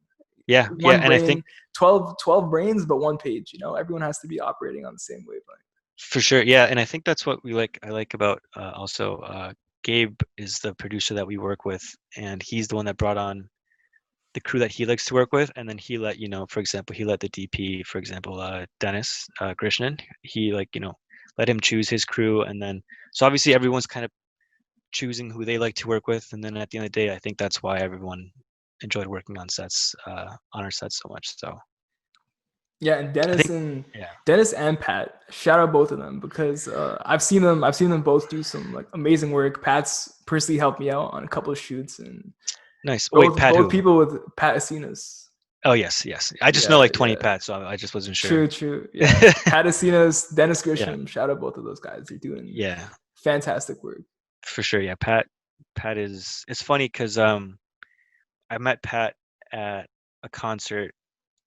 B: Yeah, yeah,
A: One
B: and I think
A: brain, 12 brains, but one page. You know, everyone has to be operating on the same wavelength.
B: for sure. Yeah, and I think that's what I like about also Gabe is the producer that we work with, and he's the one that brought on the crew that he likes to work with, and then he let for example, he let the DP, for example, Dennis Krishnan, he let him choose his crew, and then so obviously everyone's kind of choosing who they like to work with, and then at the end of the day, I think that's why everyone enjoyed working on our sets so much. So
A: Yeah, and
B: I think, yeah,
A: Dennis and Pat, shout out both of them because I've seen them both do some like amazing work. Pat's personally helped me out on a couple of shoots, and
B: nice. Oh, wait, Pat
A: both
B: who?
A: people with Pat Asinas.
B: Oh, yes, yes. I just know
A: Yeah,
B: like 20
A: yeah.
B: Pat, so I just wasn't sure.
A: True, true. Yeah. Pat Asinas, Dennis
B: Yeah,
A: Grisham, shout out both of those guys. They're doing
B: yeah,
A: fantastic work.
B: for sure. Yeah, Pat is. It's funny because I met Pat at a concert.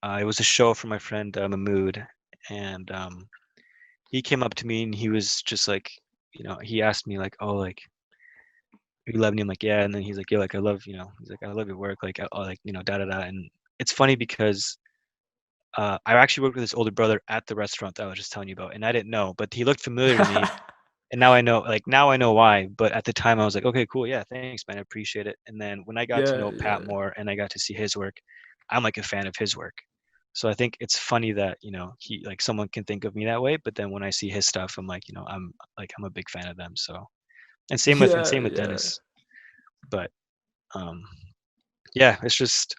B: It was a show for my friend Mahmood, and he came up to me and he was just like, he asked me like, oh, like, you love me? I'm like, yeah. And then he's like, yeah, like I love, he's like, I love your work, like, like, da da da. And it's funny because I actually worked with his older brother at the restaurant that I was just telling you about, and I didn't know, but he looked familiar to me, and now I know why. But at the time, I was like, okay, cool, yeah, thanks, man, I appreciate it. And then when I got to
A: Yeah,
B: know Pat
A: yeah.
B: more and I got to see his work, I'm like a fan of his work. So I think it's funny that he like someone can think of me that way, but then when I see his stuff, I'm like, I'm a big fan of them. So
A: Yeah,
B: same with
A: yeah.
B: Dennis. But um, yeah, it's just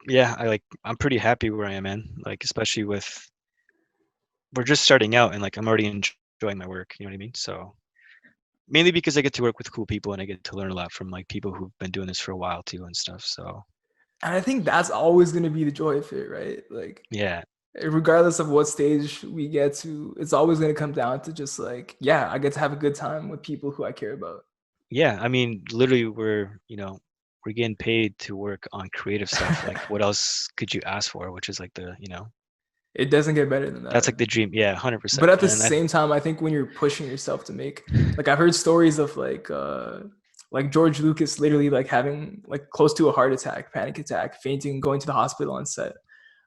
B: yeah, I'm pretty happy where I am, man. Like especially with we're just starting out and like I'm already enjoying my work, you know what I mean? So mainly because I get to work with cool people and I get to learn a lot from like people who've been doing this for a while too and stuff. So
A: And I think that's always gonna be the joy of it, right? Like
B: yeah.
A: regardless of what stage we get to, it's always gonna come down to just like, yeah, I get to have a good time with people who I care about.
B: Yeah. I mean, literally we're getting paid to work on creative stuff. Like what else could you ask for? Which is like
A: It doesn't get better than
B: that's
A: that.
B: like the dream. Yeah,
A: But
B: 100%.
A: at the
B: And I
A: same time, I think when you're pushing yourself to make, like I've heard stories of like George Lucas literally like having like close to a heart attack, panic attack, fainting, going to the hospital on set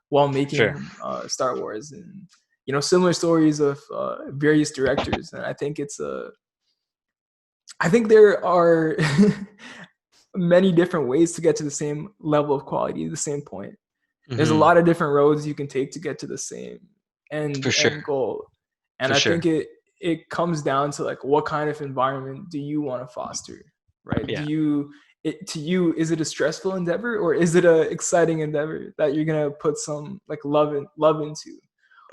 A: while
B: sure.
A: making Star Wars, and you know similar stories of various directors. And I think I think there are many different ways to get to the same level of quality, the same point. There's a
B: Hmm.
A: lot of different roads you can take to get to the same
B: For
A: end
B: sure.
A: goal. And
B: For
A: I
B: sure.
A: think it comes down to like what kind of environment do you want to foster, right?
B: Yeah.
A: To you, is it a stressful endeavor or is it a exciting endeavor that you're gonna put some like love into?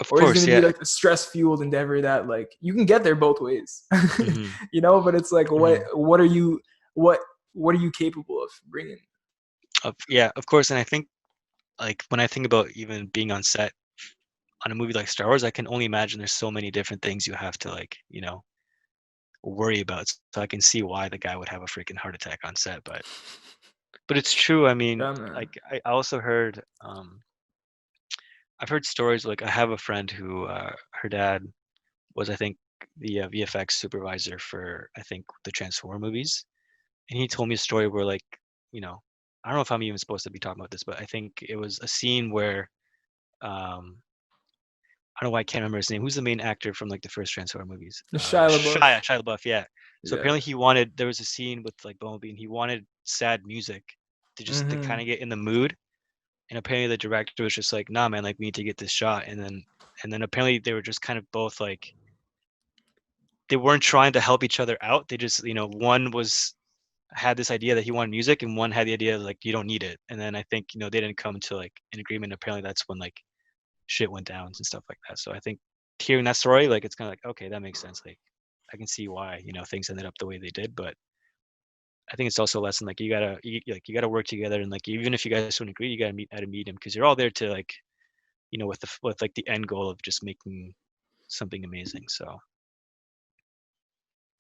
B: Of
A: Or is it going
B: course.
A: to be
B: Yeah.
A: like a stress fueled endeavor that like you can get there both ways,
B: Hmm.
A: you know? But it's like
B: Hmm.
A: what are you what what are you capable of bringing?
B: Yeah, of course. And I think like when I think about even being on set on a movie like Star Wars, I can only imagine there's so many different things you have to like, worry about. So I can see why the guy would have a freaking heart attack on set. But it's true. I mean,
A: Yeah, man.
B: like I also heard I've heard stories like I have a friend who her dad was I think the VFX supervisor for I think the Transformer movies, and he told me a story where like you know I don't know if I'm even supposed to be talking about this, but I think it was a scene where um, I don't know why I can't remember his name. Who's the main actor from like the first Transformer movies?
A: Shia LaBeouf.
B: Shia LaBeouf. Yeah. So
A: Yeah.
B: apparently there was a scene with like Bumblebee, and he wanted sad music to kind
A: Mm-hmm.
B: of get in the mood. And apparently the director was just like, nah, man, like we need to get this shot. And then apparently they were just kind of both like they weren't trying to help each other out. They just, one was had this idea that he wanted music and one had the idea like you don't need it. And then I think, they didn't come to like an agreement. Apparently that's when like shit went down and stuff like that. So I think hearing that story, like it's kind of like, okay, that makes sense. Like I can see why, things ended up the way they did. But I think it's also a lesson like you gotta work together and like even if you guys don't agree, you gotta meet at a medium because you're all there to like with like the end goal of just making something amazing. So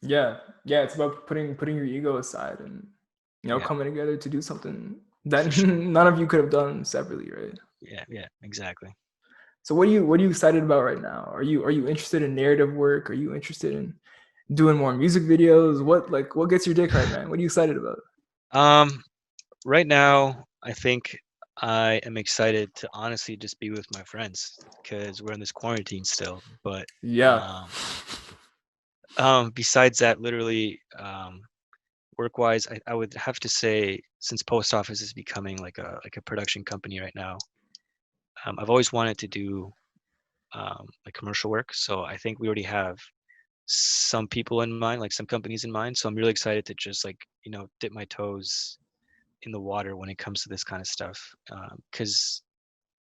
A: Yeah, yeah. It's about putting your ego aside and
B: yeah,
A: coming together to do something that
B: for sure.
A: none of you could have done separately, right?
B: Yeah, exactly.
A: So what are you excited about right now? Are you interested in narrative work? Are you interested in doing more music videos? What gets your dick hard, man? What are you excited about?
B: Um, right now, I think I am excited to honestly just be with my friends because we're in this quarantine still. But
A: Yeah.
B: um, besides that, literally, work-wise, I would have to say since post office is becoming like a production company right now, I've always wanted to do like commercial work. So I think we already have some people in mind, like some companies in mind. So I'm really excited to just like dip my toes in the water when it comes to this kind of stuff because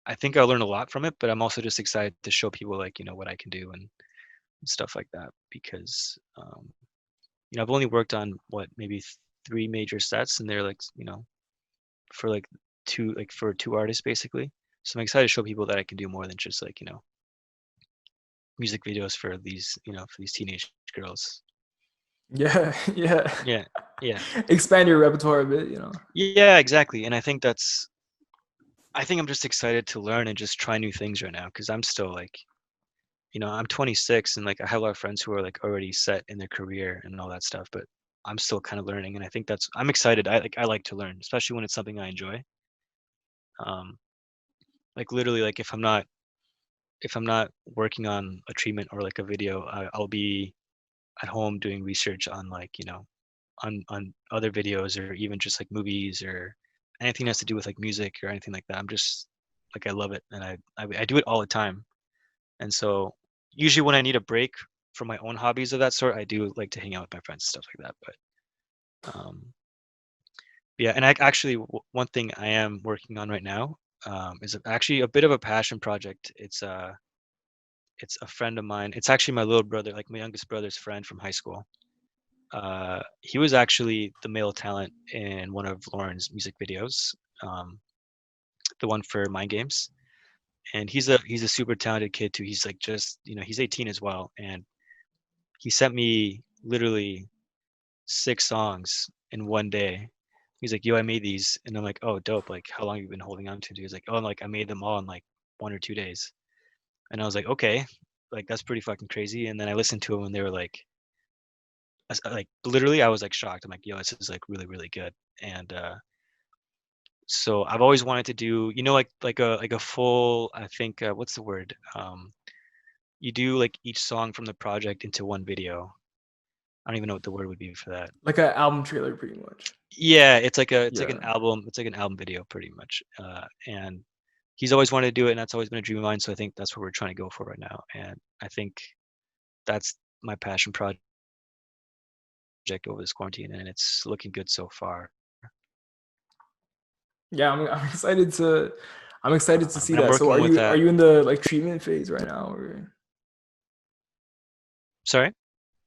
B: I think I'll learn a lot from it. But I'm also just excited to show people like what I can do and stuff like that because I've only worked on what maybe three major sets, and they're like for like for two artists basically. So I'm excited to show people that I can do more than just like music videos for these for these teenage girls.
A: Yeah, yeah.
B: Yeah, yeah,
A: Expand your repertoire a bit.
B: yeah, exactly. And I think I'm just excited to learn and just try new things right now because I'm still like I'm 26 and like I have a lot of friends who are like already set in their career and all that stuff, but I'm still kind of learning, and I think I'm excited. I like to learn, especially when it's something I enjoy. Um, like literally, like if I'm not working on a treatment or like a video, I'll be at home doing research on like on other videos or even just like movies or anything that has to do with like music or anything like that. I'm just like I love it, and I do it all the time. And so usually when I need a break from my own hobbies of that sort, I do like to hang out with my friends and stuff like that. But yeah, and actually one thing I am working on right now is actually a bit of a passion project. It's a friend of mine. It's actually my little brother, like my youngest brother's friend from high school. He was actually the male talent in one of Lauren's music videos, um, the one for Mind Games. And he's a super talented kid too. He's like just he's 18 as well, and he sent me literally 6 songs in one day. He's like, "Yo, I made these," and I'm like, "Oh, dope! Like, how long have you been holding on to?" He was like, "Oh, like I made them all in like 1 or 2 days," and I was like, "Okay, like that's pretty fucking crazy." And then I listened to them, and they were like literally, I was like shocked. I'm like, "Yo, this is like really, really good." And so I've always wanted to do, like a full. I think what's the word? You do like each song from the project into one video. I don't even know what the word would be for that.
A: Like an album trailer, pretty much.
B: Yeah, it's like an
A: Yeah.
B: album. It's like an album video, pretty much. And he's always wanted to do it, and that's always been a dream of mine. So I think that's what we're trying to go for right now. And I think that's my passion project over this quarantine, and it's looking good so far.
A: Yeah, I'm excited to see
B: And I'm
A: that. So
B: working
A: are
B: with
A: you in the like treatment phase right now, or
B: Sorry.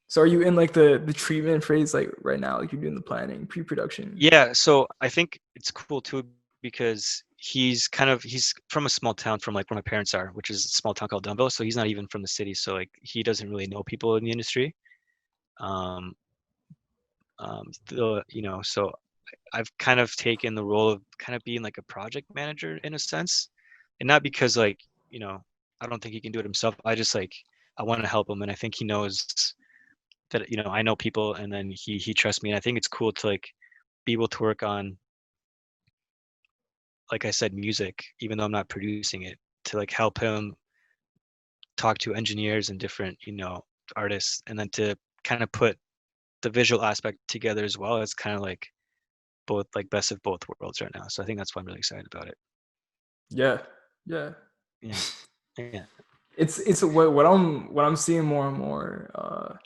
A: So are you in like the treatment phase like right now? Like you're doing the planning, pre-production?
B: Yeah, so I think it's cool too because he's from a small town from like where my parents are, which is a small town called Dunville. So he's not even from the city, so like he doesn't really know people in the industry. Um, so I've kind of taken the role of kind of being like a project manager in a sense, and not because like I don't think he can do it himself. I just like I want to help him, and I think he knows that I know people, and then he trusts me, and I think it's cool to like be able to work on, like I said, music, even though I'm not producing it, to like help him talk to engineers and different artists, and then to kind of put the visual aspect together as well. It's kind of like both like best of both worlds right now. So I think that's why I'm really excited about it.
A: Yeah, yeah.
B: Yeah, yeah.
A: It's what I'm seeing more and more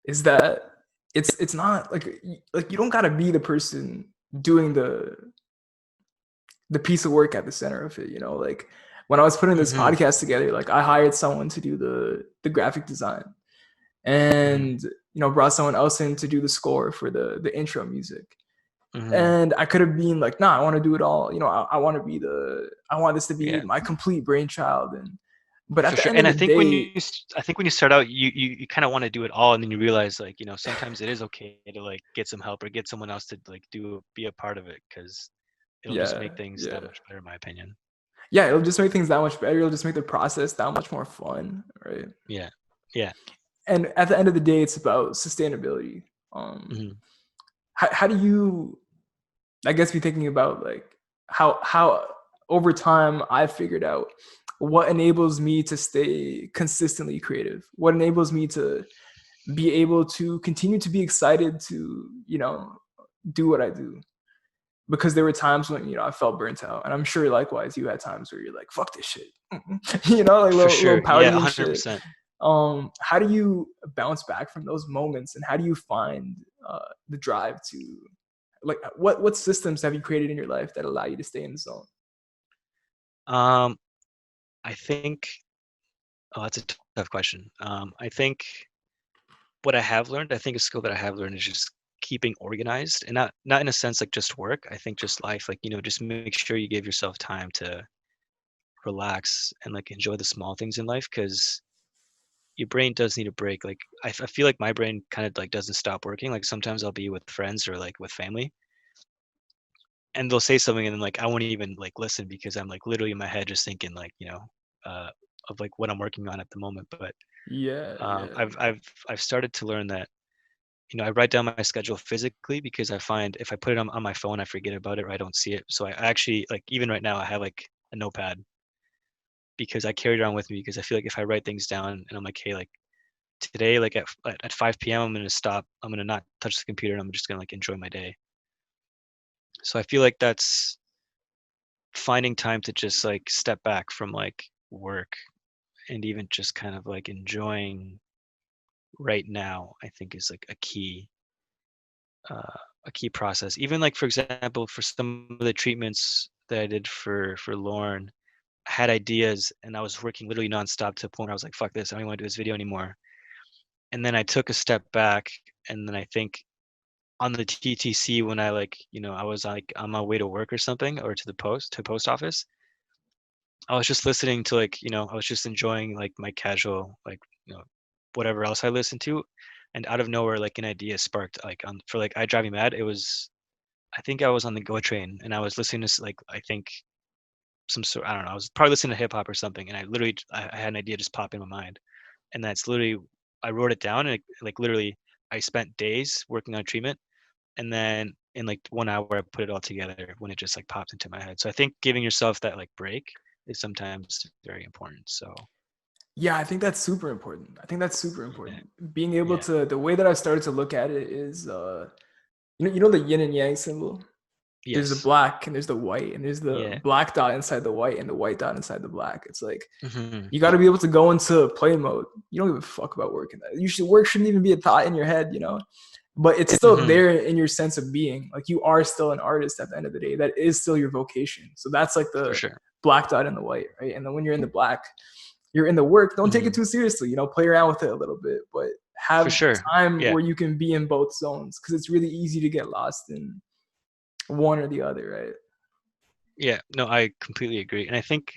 A: is that it's not like you don't gotta be the person doing the piece of work at the center of it. Like when I was putting this
B: Hmm.
A: podcast together, like I hired someone to do the graphic design,
B: Hmm.
A: and brought someone else in to do the score for the intro music.
B: Hmm.
A: And I could have been like, nah, I want to do it all. I want this to be
B: Yeah,
A: my complete brainchild. But at
B: for
A: the
B: sure.
A: end of
B: And
A: the day,
B: I think when you start out, you kind of want to do it all, and then you realize like sometimes it is okay to like get some help or get someone else to like be a part of it, because it'll just
A: yeah,
B: make things that
A: yeah,
B: much better, in my opinion.
A: yeah, it'll just make things that much better. It'll just make the process that much more fun, right?
B: Yeah, yeah.
A: And at the end of the day, it's about sustainability. Um,
B: Hmm.
A: how do you, I guess, be thinking about like how over time I've figured out what enables me to stay consistently creative, what enables me to be able to continue to be excited to do what I do, because there were times when I felt burnt out, and I'm sure likewise you had times where you're like, fuck this shit. Like
B: For
A: little
B: sure. Yeah,
A: pouty and shit.
B: 100%.
A: How do you bounce back from those moments, and how do you find the drive to, like, what systems have you created in your life that allow you to stay in the zone?
B: Um, I think, oh, that's a tough question. I think what I have learned, I think a skill that I have learned is just keeping organized, and not in a sense like just work. I think just life, like, just make sure you give yourself time to relax and like enjoy the small things in life, because your brain does need a break. Like I feel like my brain kind of like doesn't stop working. Like sometimes I'll be with friends or like with family, and they'll say something, and then like I won't even like listen because I'm like literally in my head just thinking like uh, of like what I'm working on at the moment. But
A: Yeah, yeah,
B: I've started to learn that I write down my schedule physically, because I find if I put it on my phone, I forget about it or I don't see it. So I actually, like, even right now I have like a notepad, because I carry it around with me, because I feel like if I write things down and I'm like, hey, like today, like at 5 p.m. I'm gonna stop. I'm gonna not touch the computer, and I'm just gonna like enjoy my day. So I feel like that's finding time to just like step back from like work, and even just kind of like enjoying right now, I think is like uh, a key process. Even like, for example, for some of the treatments that I did for Lauren, I had ideas and I was working literally nonstop to the point where I was like, fuck this, I don't even want to do this video anymore. And then I took a step back, and then I think on the TTC, when I like, I was like on my way to work or something, or to the post office, I was just listening to like, I was just enjoying like my casual, like, whatever else I listened to. And out of nowhere, like an idea sparked, like for like I Drive Me Mad. It was, I think I was on the GO train and I was listening to like, I think some sort, I don't know, I was probably listening to hip hop or something. And I had an idea just pop in my mind. And that's literally, I wrote it down, and like literally I spent days working on treatment. And then in like 1 hour, I put it all together when it just like popped into my head. So I think giving yourself that like break is sometimes very important. So
A: yeah. I think that's super important. I think that's super
B: yeah,
A: important. Being able
B: yeah,
A: to, the way that I started to look at it is, you know the yin and yang symbol. There's the
B: yes,
A: black and there's the white, and there's the
B: yeah,
A: black dot inside the white and the white dot inside the black. It's like
B: hmm,
A: you got to be able to go into play mode. You don't give a fuck about working. Work shouldn't even be a thought in your head, but it's still
B: hmm,
A: there in your sense of being. Like you are still an artist at the end of the day. That is still your vocation. So that's like
B: for
A: the
B: sure.
A: black dot and the white, right? And then when you're in the black, you're in the work. Don't take it
B: Hmm.
A: too seriously. Play around with it a little bit, but
B: For
A: have
B: sure.
A: time
B: Yeah.
A: where you can be in both zones, because it's really easy to get lost in one or the other, right?
B: Yeah. No, I completely agree. And I think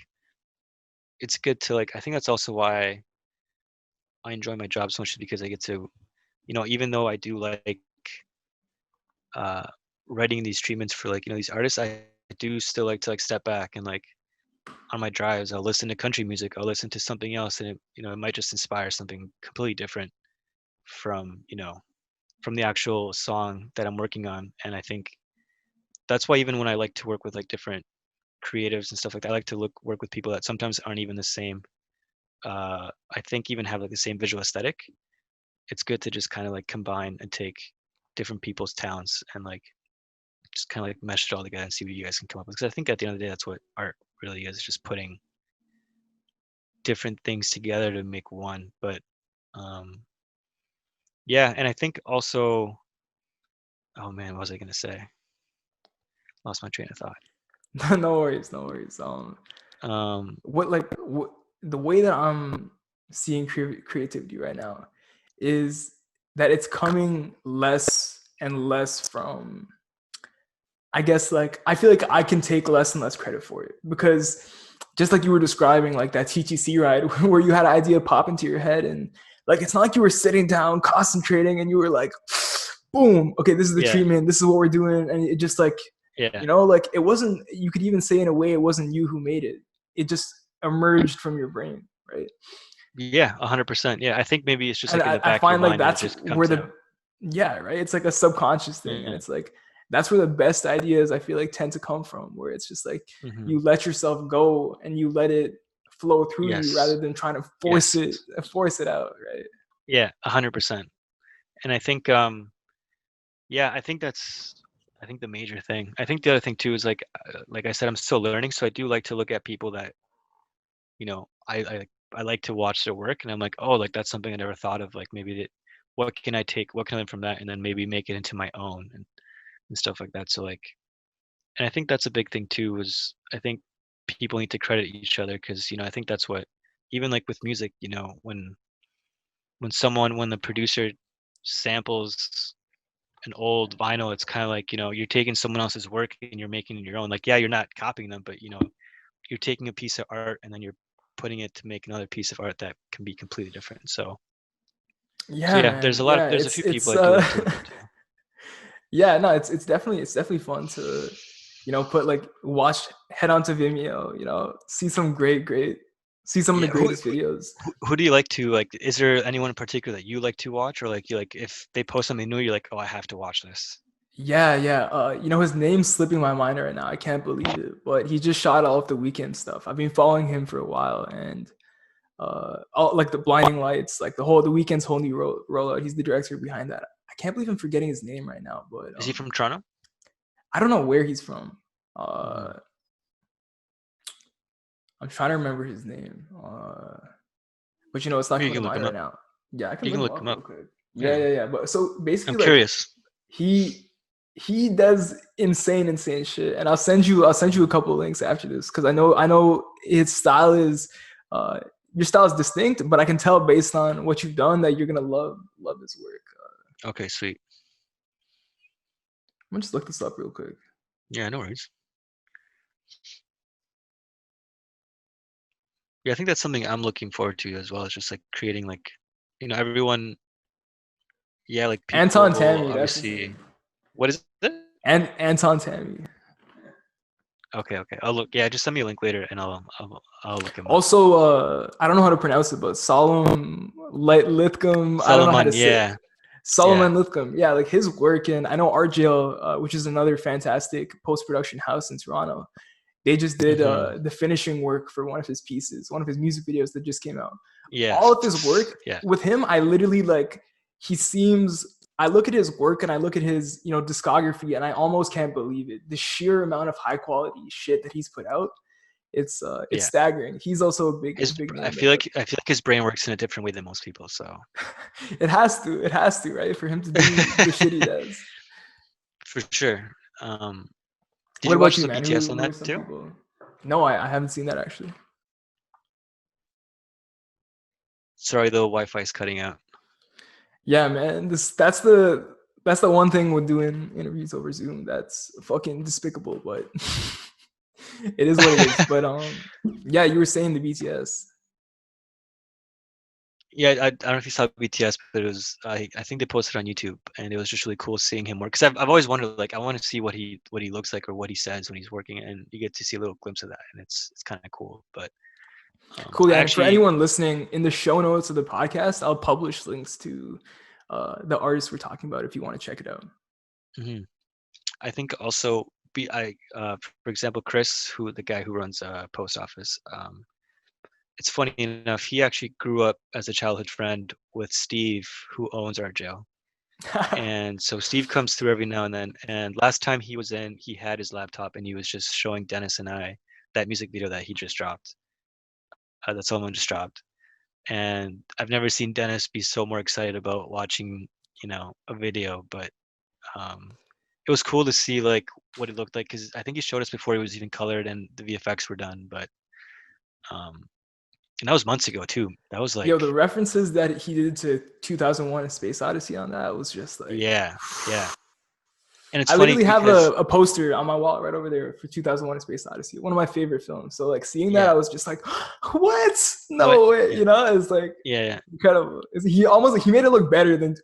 B: it's good to like, I think that's also why I enjoy my job so much, is because I get to, even though I do like uh, writing these treatments for like, these artists, I do still like to like step back and like on my drives, I'll listen to country music, I'll listen to something else, and it might just inspire something completely different from, from the actual song that I'm working on. And I think that's why even when I like to work with like different creatives and stuff like that, I like to work with people that sometimes aren't even the same. I think even have like the same visual aesthetic. It's good to just kind of like combine and take different people's talents and like just kind of like mesh it all together and see what you guys can come up with. Because I think at the end of the day, that's what art really is, just putting different things together to make one. But um, yeah, and I think also, oh man, what was I gonna say? Lost my train of thought.
A: No worries, no worries.
B: Um,
A: What the way that I'm seeing creativity right now is that it's coming less and less from, I guess, like, I feel like I can take less and less credit for it, because just like you were describing, like that TTC ride where you had an idea pop into your head, and like it's not like you were sitting down concentrating and you were like, boom, okay, this is the
B: yeah,
A: treatment, this is what we're doing, and it just like,
B: yeah,
A: like it wasn't. You could even say in a way it wasn't you who made it. It just emerged from your brain, right?
B: yeah, 100%. Yeah, I think maybe it's just
A: And
B: like in the
A: I
B: back of your
A: find like
B: mind and it
A: that's
B: just
A: where
B: comes out.
A: yeah, right. It's like a subconscious thing, and
B: Yeah.
A: it's like that's where the best ideas, I feel like, tend to come from. Where it's just like
B: Hmm.
A: you let yourself go and you let it flow through you
B: Yes.
A: rather than trying to
B: Yes.
A: force it out, right?
B: Yeah, 100%. And I think, yeah, I think the major thing. I think the other thing too is like I said, I'm still learning, so I do like to look at people that, I like to watch their work, and I'm like, oh, like that's something I never thought of. Like maybe what can I learn from that, and then maybe make it into my own and stuff like that. So like, and I think that's a big thing too. Is I think people need to credit each other because I think that's what, even like with music, when the producer samples an old vinyl, it's kind of like, you're taking someone else's work and you're making it your own. Like, yeah, you're not copying them, but you're taking a piece of art and then you're putting it to make another piece of art that can be completely different. So
A: Yeah,
B: yeah,
A: man. Yeah,
B: there's a few people I do like to look up to.
A: yeah, no, it's definitely fun to, put like watch, head onto Vimeo, see some see some of the
B: Yeah, who,
A: greatest videos.
B: who do you like to like? Is there anyone in particular that you like to watch, or like you like if they post something new, you're like, oh, I have to watch this.
A: Yeah, yeah. His name's slipping my mind right now. I can't believe it, but he just shot all of the weekend stuff. I've been following him for a while, and all like the blinding lights, like the weekend's whole new rollout. He's the director behind that. I can't believe I'm forgetting his name right now, but
B: Is he from Toronto?
A: I don't know where he's from.
B: Hmm.
A: Uh, I'm trying to remember his name, but it's not
B: You
A: coming to
B: can look
A: mind
B: him
A: right
B: up.
A: now. Yeah, I can
B: You
A: look
B: can
A: him
B: look
A: up
B: him
A: real
B: up.
A: quick. Yeah,
B: Yeah,
A: yeah, yeah. But so
B: I'm
A: basically, like
B: curious.
A: he he does insane shit, and I'll send you a couple of links after this, because I know his style is uh your style is distinct, but I can tell based on what you've done that you're gonna love his work.
B: Okay, sweet.
A: I'm gonna just look this up real quick.
B: Yeah, no worries. Yeah, I think that's something I'm looking forward to as well. It's just like creating like, everyone. Yeah, like
A: Anton
B: people
A: Tammy, that's his name.
B: obviously. What is it?
A: And Anton Tammy.
B: Okay, okay. I'll look. Yeah, just send me a link later, and I'll look him up.
A: Also, I don't know how to pronounce it, but Solomon Lithcom. I don't know how to
B: Solomon.
A: say it.
B: Yeah, yeah.
A: Solomon Lithcom. Yeah, like his work, and I know Art Jail, which is another fantastic post production house in Toronto. They just did
B: Hmm.
A: the finishing work for one of his pieces, one of his music videos that just came out. All of his
B: Yes.
A: work
B: Yeah.
A: with him, I literally like. He seems. I look at his work and I look at his, discography, and I almost can't believe it. The sheer amount of high quality shit that he's put out, it's
B: Yeah.
A: staggering. He's also a
B: His.
A: big
B: I
A: name
B: feel
A: there.
B: like his brain works in a different way than most people. So.
A: It has to, right, for him to do the shit he does.
B: For sure. Um, did
A: What
B: you
A: about
B: watch
A: you,
B: the
A: man?
B: BTS on
A: Who are
B: that
A: some
B: too?
A: people? No, I haven't seen that actually.
B: Sorry, the Wi-Fi is cutting out.
A: Yeah, man. That's the one thing with doing interviews over Zoom that's fucking despicable, but it is what it is. But yeah, you were saying the BTS.
B: Yeah, I don't know if you saw BTS, but it was I think they posted on YouTube, and it was just really cool seeing him work. Because I've always wondered, like, I want to see what he looks like or what he says when he's working, and you get to see a little glimpse of that, and it's kind of cool. But
A: Cool,
B: I
A: yeah. And for
B: actually,
A: anyone listening, in the show notes of the podcast, I'll publish links to the artists we're talking about if you want to check it out.
B: mhm. I think also for example, Chris, who the guy who runs post office. It's funny enough, he actually grew up as a childhood friend with Steve, who owns our jail. And so Steve comes through every now and then. And last time he was in, he had his laptop and he was just showing Dennis and I that music video that he just dropped, that someone just dropped. And I've never seen Dennis be so more excited about watching, a video. But um, it was cool to see like what it looked like because I think he showed us before it was even colored and the VFX were done. But um, and that was months ago too. That was
A: Yo,
B: like,
A: the references that he did to 2001: A Space Odyssey on that was just like,
B: yeah, yeah. And it's
A: I
B: funny
A: literally have
B: because
A: a poster on my wall right over there for 2001: A Space Odyssey, one of my favorite films. So like seeing that, I
B: yeah,
A: was just like, what?
B: what?
A: No way,
B: Yeah,
A: it's like
B: yeah, yeah.
A: incredible. He made it look better than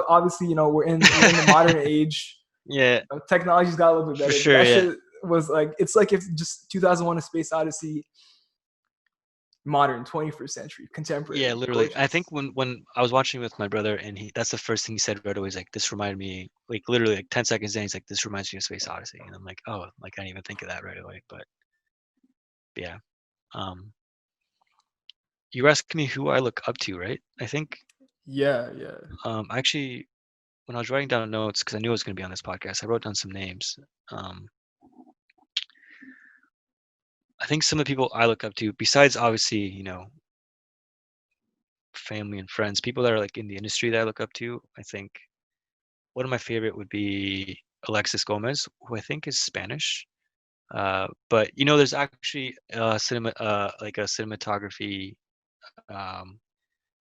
A: obviously we're in the modern age.
B: Yeah,
A: Technology's got a little bit
B: for
A: better, but
B: sure.
A: that
B: Yeah,
A: shit was like it's like if just 2001: A Space Odyssey, modern 21st century,
B: yeah,
A: contemporary,
B: literally. I think
A: gorgeous.
B: when I was watching with my brother, and that's the first thing he said right away. He's like, "This reminded me," like literally like 10 seconds in. He's like, "This reminds me of Space Odyssey," and I'm like, "Oh, like I didn't even think of that right away." But yeah, um, you were asking me who I look up to, right? I think
A: Yeah, yeah.
B: actually when I was writing down notes because I knew I was going to be on this podcast, I wrote down some names. Um, I think some of the people I look up to, besides obviously, family and friends, people that are like in the industry that I look up to, I think one of my favorite would be Alexis Gomez, who I think is Spanish. But there's actually like a cinematography um,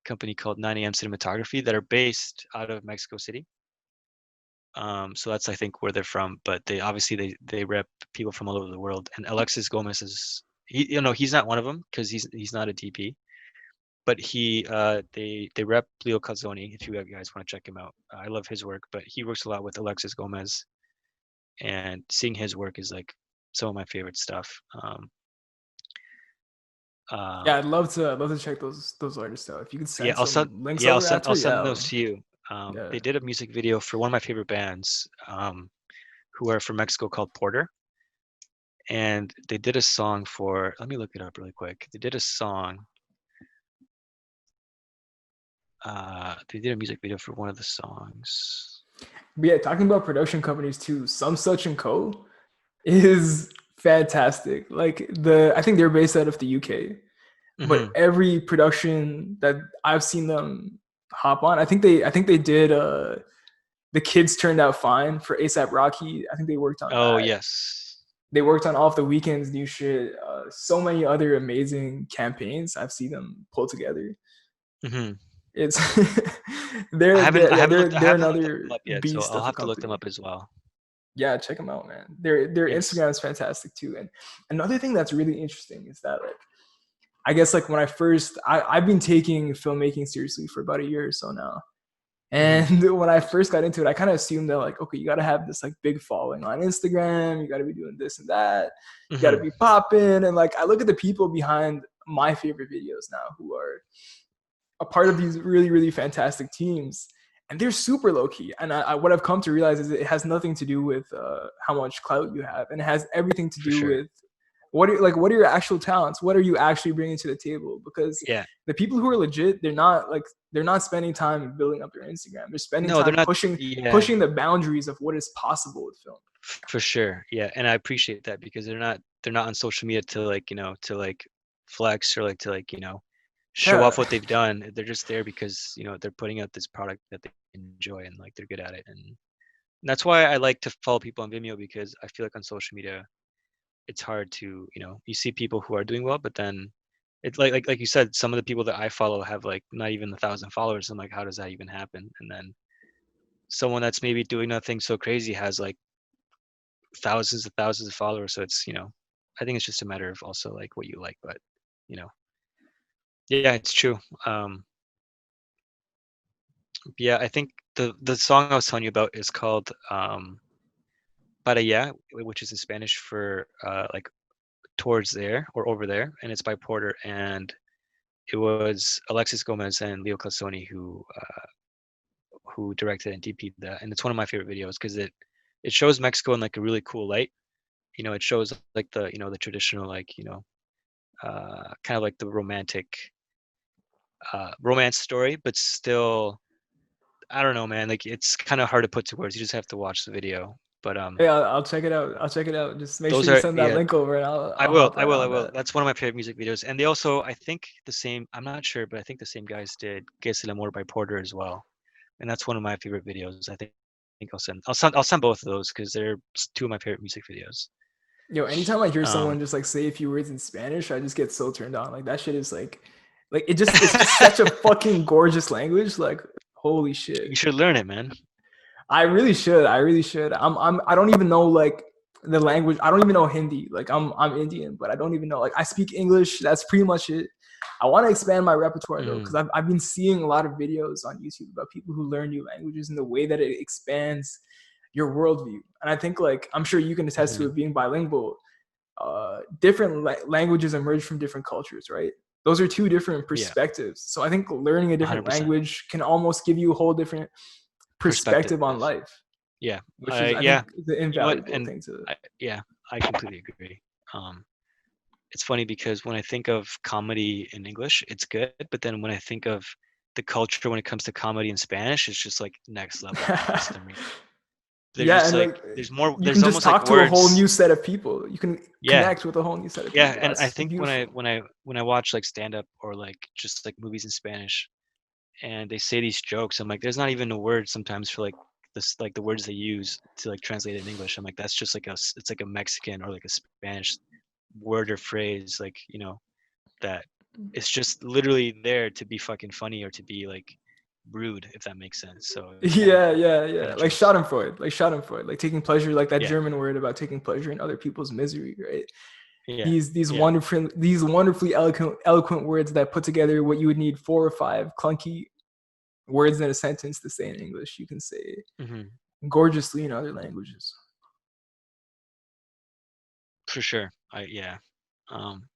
B: company called 9 a.m. Cinematography that are based out of Mexico City. So that's I think where they're from, but they obviously they rep people from all over the world. And Alexis Gomez is he's not one of them because he's not a DP, but they rep Leo Calzoni. If you guys want to check him out, I love his work. But he works a lot with Alexis Gomez, and seeing his work is like some of my favorite stuff. Uh,
A: Yeah, I'd love to check those artists out. If you could
B: yeah,
A: send some links over
B: I'll
A: after,
B: send
A: yeah.
B: those to you.
A: Yeah.
B: They did a music video for one of my favorite bands, who are from Mexico called Porter, and they did a song for. Let me look it up really quick. They did a song. They did a music video for one of the songs.
A: But yeah, talking about production companies too, Some Such and Co. is fantastic. Like I think they're based out of the UK, but
B: Hmm.
A: every production that I've seen them hop on, I think they did The Kids Turned Out Fine for ASAP Rocky. I think they worked on
B: Oh
A: that.
B: yes.
A: They worked on All of the Weekend's new shit. So many other amazing campaigns I've seen them pull together.
B: Hmm.
A: It's they're yeah
B: I
A: they're
B: haven't looked them
A: another
B: up yet, so
A: beast
B: I'll
A: of a
B: have to look them
A: company.
B: up as well.
A: Yeah, check them out, man. Their
B: Yes.
A: Instagram is fantastic too. And another thing that's really interesting is that like I guess like when I've been taking filmmaking seriously for about a year or so now.
B: Hmm.
A: And when I first got into it, I kind of assumed that like, okay, you gotta have this like big following on Instagram, you gotta be doing this and that, you gotta
B: Hmm.
A: be popping. And like I look at the people behind my favorite videos now who are a part of these really, really fantastic teams. And they're super low key. And what I've come to realize is it has nothing to do with how much clout you have, and it has everything to
B: For
A: do
B: sure.
A: with what are your actual talents? What are you actually bringing to the table? Because
B: Yeah.
A: the people who are legit, they're not spending time building up their Instagram. They're spending
B: No, they're
A: time
B: not.
A: pushing
B: Yeah,
A: pushing the boundaries of what is possible with film.
B: for sure. Yeah, and I appreciate that because they're not on social media to like to like flex or like to like show
A: Yeah,
B: off what they've done. They're just there because they're putting out this product that they enjoy and like they're good at it. And that's why I like to follow people on Vimeo because I feel like on social media it's hard to you see people who are doing well, but then it's like you said, some of the people that I follow have like not even 1,000 followers. I'm like, how does that even happen? And then someone that's maybe doing nothing so crazy has like thousands of followers. So it's, I think it's just a matter of also like what you like, but you know, yeah, it's true. Yeah, I think the song I was telling you about is called Para allá, which is in Spanish for like towards there or over there, and it's by Porter, and it was Alexis Gomez and Leo Calzoni who directed and DP'd that, and it's one of my favorite videos because it shows Mexico in like a really cool light. It shows like the traditional like kind of like the romantic romance story, but still, I don't know, man. Like it's kind of hard to put to words. You just have to watch the video. But
A: Yeah, I'll check it out. I'll check it out. Just make sure
B: those
A: you
B: are
A: send that
B: yeah.
A: link over, and
B: I
A: I'll
B: will.
A: hop
B: I
A: right
B: will. I
A: on
B: will.
A: that.
B: That's one of my favorite music videos. And they also, I think the same. I'm not sure, but I think the same guys did "Que es el amor" by Porter as well. And that's one of my favorite videos. I think I'll send both of those because they're two of my favorite music videos.
A: Yo, anytime I hear
B: Um,
A: someone just like say a few words in Spanish, I just get so turned on. Like that shit is like it's just such a fucking gorgeous language. Like holy shit.
B: you should learn it, man.
A: I really should. I really should. I don't even know like the language. I don't even know Hindi. Like I'm Indian, but I don't even know. Like I speak English. That's pretty much it. I want to expand my repertoire though, because
B: Mm,
A: I've been seeing a lot of videos on YouTube about people who learn new languages and the way that it expands your worldview. And I think like I'm sure you can attest to
B: hmm
A: it being bilingual. Different languages emerge from different cultures, right? Those are two different
B: Yeah,
A: perspectives. So I think learning a different
B: 100%
A: language can almost give you a whole different
B: perspective.
A: perspective on life,
B: Yeah,
A: which is I
B: yeah.
A: think the
B: You know what?
A: invaluable
B: And
A: thing to.
B: yeah, I completely agree. Um, it's funny because when I think of comedy in English, it's good, but then when I think of the culture when it comes to comedy in Spanish, it's just like next level for some reason. There's
A: Yeah,
B: just
A: and
B: like
A: like
B: there's more
A: you
B: there's
A: can just
B: almost like
A: talk to a whole
B: words.
A: new set of people. You can
B: Yeah.
A: connect with a whole new set of
B: Yeah,
A: people.
B: and I
A: That's
B: think when I
A: beautiful.
B: when I when I watch like stand up or like just like movies in Spanish and they say these jokes, I'm like there's not even a word sometimes for like this like the words they use to like translate it in English. I'm like that's just like it's like a Mexican or like a Spanish word or phrase like, that it's just literally there to be fucking funny or to be like rude if that makes sense. So it's kind of
A: Yeah, yeah,
B: kind
A: yeah.
B: of
A: Like
B: jokes.
A: Schadenfreude, like taking pleasure, like that
B: Yeah.
A: German word about taking pleasure in other people's misery, right?
B: Yeah. Yeah.
A: These wonderfully eloquent words that put together what you would need 4 or 5 clunky words in a sentence to say in English. You can say
B: hmm
A: gorgeously in other languages.
B: For sure. Yeah. Um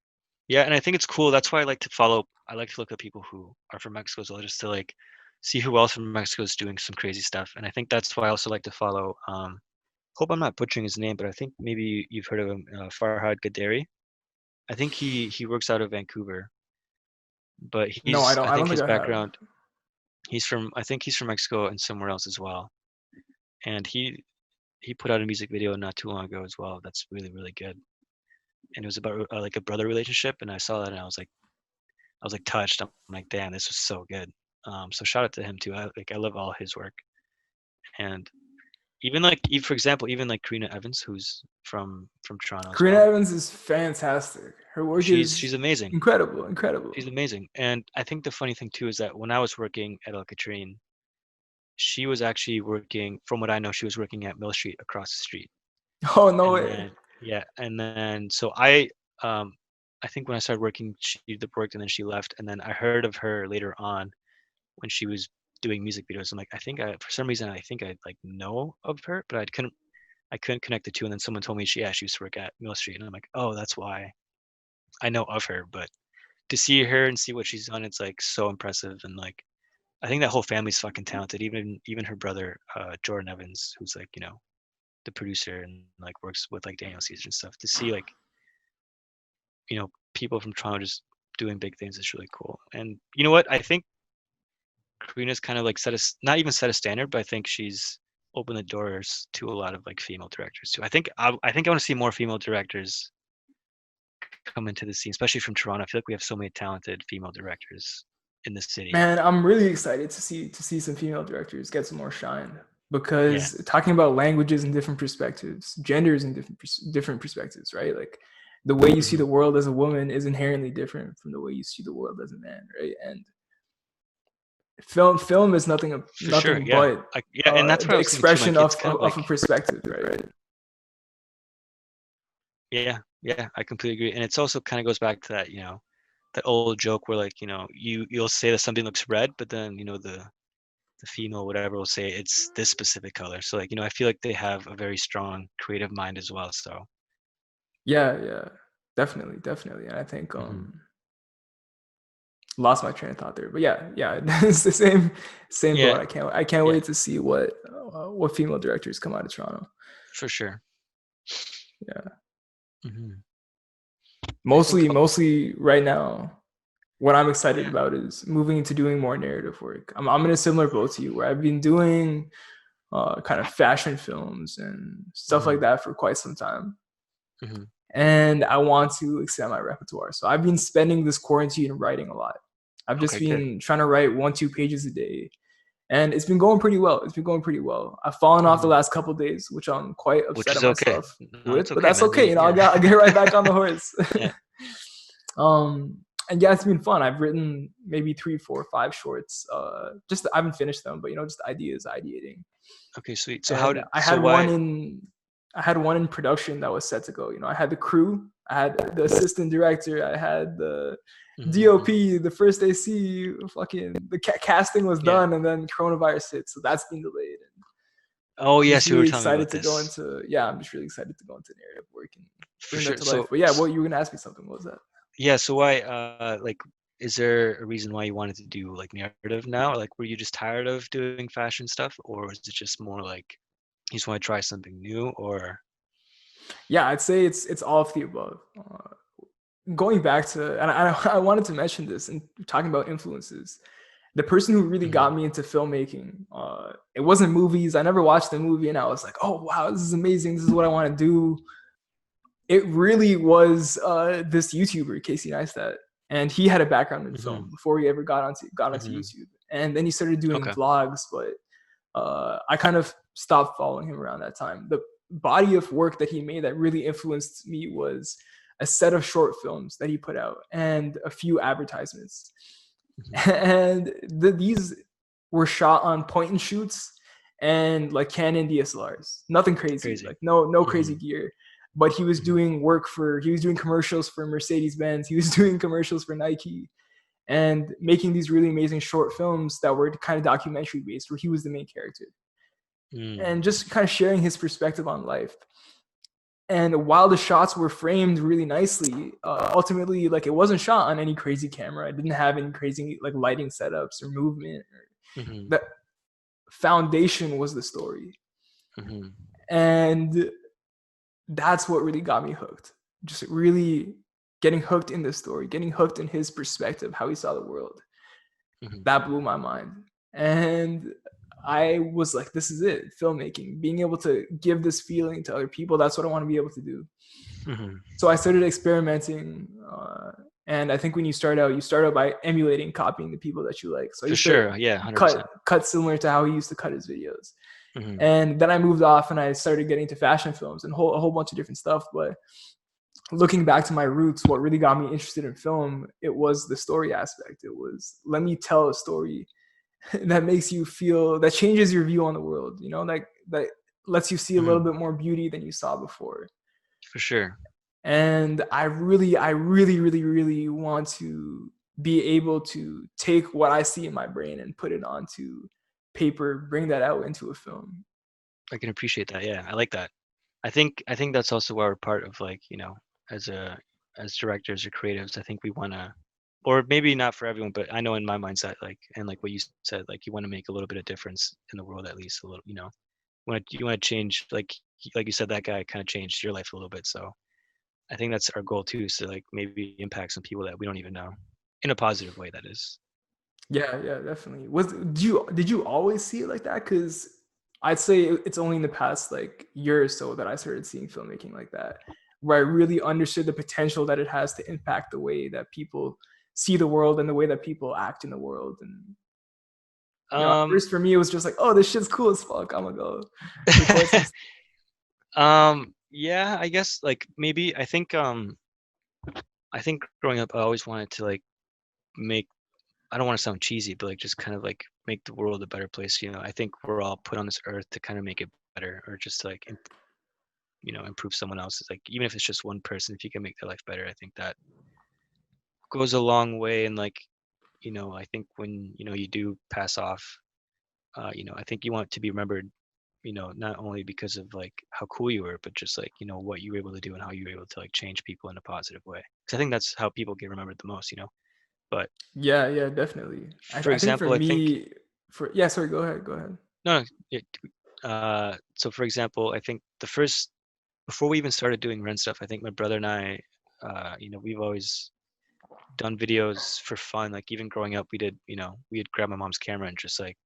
B: Yeah, and I think it's cool. That's why I like to follow. I like to look at people who are from Mexico as well, just to like see who else from Mexico is doing some crazy stuff. And I think that's why I also like to follow. Hope I'm not butchering his name, but I think maybe you've heard of him, Farhad Gaderi. I think he works out of Vancouver, but
A: No,
B: I
A: I
B: think
A: don't think
B: his
A: I have.
B: background. I think he's from Mexico and somewhere else as well. And he put out a music video not too long ago as well. That's really really good. And it was about like a brother relationship. And I saw that and I was like touched. I'm like, damn, this was so good. So shout out to him too. I love all his work, and even like for example, even like Karina Evans, who's from Toronto as
A: Karina
B: well.
A: Evans is fantastic. Her work
B: She's
A: is
B: amazing.
A: incredible, incredible.
B: She's amazing, and I think the funny thing too is that when I was working at El Catrine, she was actually working. From what I know, she was working at Mill Street across the street,
A: Oh no
B: and
A: way.
B: then yeah, and then so um I think when I started working, she worked and then she left, and then I heard of her later on when she was doing music videos. I'm like, I think for some reason I think I like know of her, but I couldn't connect the two. And then someone told me she used to work at Mill Street, and I'm like, oh, that's why I know of her. But to see her and see what she's done, it's like so impressive. And like I think that whole family's fucking talented. Even her brother, Jordan Evans, who's like the producer and like works with like Daniel Caesar and stuff. To see like people from Toronto just doing big things is really cool. And you know what? I think Karina's kind of like not even set a standard, but I think she's opened the doors to a lot of like female directors too. I think I want to see more female directors come into the scene, especially from Toronto. I feel like we have so many talented female directors in the city.
A: Man, I'm really excited to see some female directors get some more shine
B: Yeah.
A: because talking about languages and different perspectives, genders and different perspectives, right? Like the way you see
B: Hmm.
A: the world as a woman is inherently different from the way you see the world as a man, right? And film is
B: For sure.
A: nothing
B: Yeah.
A: but
B: Yeah, and that's what
A: the
B: I was thinking too.
A: expression
B: Like it's kind of
A: of a
B: like,
A: perspective, right?
B: yeah, yeah, I completely agree. And it's also kind of goes back to that, that old joke where like, you'll say that something looks red, but then, the female, whatever, will say it's this specific color. So like, I feel like they have a very strong creative mind as well. So,
A: Yeah, yeah, definitely, definitely. And I think
B: hmm,
A: lost my train of thought there, but yeah, yeah, it's the same
B: yeah,
A: boat. I can't
B: yeah,
A: wait to see what female directors come out of Toronto.
B: for sure.
A: Yeah,
B: Hmm. I think,
A: mostly right now, what I'm excited about is moving into doing more narrative work. I'm in a similar boat to you, where I've been doing kind of fashion films and stuff like
B: hmm,
A: that for quite some time.
B: hmm.
A: And I want to extend my repertoire. So I've been spending this quarantine writing a lot. I've just
B: Okay, good.
A: been trying to write 1-2 pages a day, and it's been going pretty well. It's been going pretty well. I've fallen off the
B: Hmm.
A: last couple of days, which I'm quite
B: Which
A: upset at
B: is okay.
A: myself
B: No, it's
A: with, but
B: okay,
A: that's
B: man.
A: okay. You know,
B: Yeah.
A: I'll get right back on the horse.
B: Yeah.
A: um, and yeah, it's been fun. I've written maybe 3, 4, 5 shorts. Just I haven't finished them, but just ideas, ideating.
B: Okay, sweet.
A: And I had one in production that was set to go. I had the crew, I had the assistant director, I had the
B: Hmm.
A: DOP, the first AC, fucking the casting was
B: Yeah.
A: done, and then coronavirus hit, so that's been delayed. And
B: Oh,
A: I'm just
B: yes, you were
A: really
B: telling me
A: excited
B: about
A: to go
B: this.
A: into yeah, I'm just really excited to go into narrative work and
B: For
A: bring that
B: sure.
A: to life.
B: So,
A: But yeah, well, you were gonna ask me something. What was that?
B: yeah, so why, like, is there a reason why you wanted to do like narrative now? Like, were you just tired of doing fashion stuff, or is it just more like you just want to try something new, or?
A: Yeah, I'd say it's all of the above. Going back to, and I wanted to mention this and talking about influences. The person who really
B: Mhm,
A: got me into filmmaking, it wasn't movies. I never watched the movie, and I was like, "Oh wow, this is amazing! This is what I want to do." It really was this YouTuber, Casey Neistat, and he had a background in
B: mhm,
A: film before he ever got onto
B: mhm.
A: YouTube, and then he started doing
B: Okay.
A: vlogs. But I kind of stopped following him around that time. The body of work that he made that really influenced me was a set of short films that he put out and a few advertisements.
B: Mhm.
A: And these were shot on point and shoots and like Canon DSLRs. Nothing crazy,
B: Crazy.
A: like no crazy
B: Mhm,
A: gear. But
B: mhm,
A: he was doing commercials for Mercedes Benz. He was doing commercials for Nike and making these really amazing short films that were kind of documentary based, where he was the main character
B: mm,
A: and just kind of sharing his perspective on life. And while the shots were framed really nicely, ultimately, like it wasn't shot on any crazy camera. It didn't have any crazy like lighting setups or movement.
B: mhm,
A: The foundation was the story,
B: mhm,
A: and that's what really got me hooked. Just really getting hooked in the story, getting hooked in his perspective, how he saw the world.
B: mhm,
A: That blew my mind. And I was like, this is it, filmmaking, being able to give this feeling to other people. That's what I want to be able to do.
B: mhm.
A: So I started experimenting. And I think when you start out by emulating, copying the people that you like. So I
B: For
A: used to
B: sure. Yeah, 100%.
A: cut similar to how he used to cut his videos.
B: Mhm,
A: And then I moved off and I started getting into fashion films and a whole bunch of different stuff. But looking back to my roots, what really got me interested in film, it was the story aspect. It was, let me tell a story that makes you feel, that changes your view on the world, that lets you see a little
B: mhm.
A: bit more beauty than you saw before.
B: For sure.
A: And I really want to be able to take what I see in my brain and put it onto paper, bring that out into a film.
B: I can appreciate that. Yeah, I like that. I think that's also why we're part of like, as a as directors or creatives, I think we wanna, or maybe not for everyone, but I know in my mindset, like, and like what you said, like you want to make a little bit of difference in the world, at least a little, you want to change, like you said, that guy kind of changed your life a little bit. So I think that's our goal too, is to like maybe impact some people that we don't even know in a positive way, that is.
A: Yeah, yeah, definitely. Did you always see it like that? Because I'd say it's only in the past like year or so that I started seeing filmmaking like that, where I really understood the potential that it has to impact the way that people see the world and the way that people act in the world. And at
B: Um,
A: first for me it was just like, oh, this shit's cool as fuck. I'm gonna go record some.
B: yeah, I guess like maybe I think I think growing up, I always wanted to like make. I don't want to sound cheesy, but like just kind of like make the world a better place. I think we're all put on this earth to kind of make it better, or just to like improve someone else's. Like even if it's just one person, if you can make their life better, I think that goes a long way. And like I think when you do pass off, I think you want to be remembered. Not only because of like how cool you were, but just like what you were able to do and how you were able to like change people in a positive way. Because I think that's how people get remembered the most. But
A: Yeah, yeah, definitely.
B: for
A: I think for
B: example, I think
A: me, for yeah, sorry, go ahead, go ahead.
B: no, no, so for example, I think the first before we even started doing Ren stuff, I think my brother and I, we've always done videos for fun. Like even growing up, we'd grab my mom's camera and just like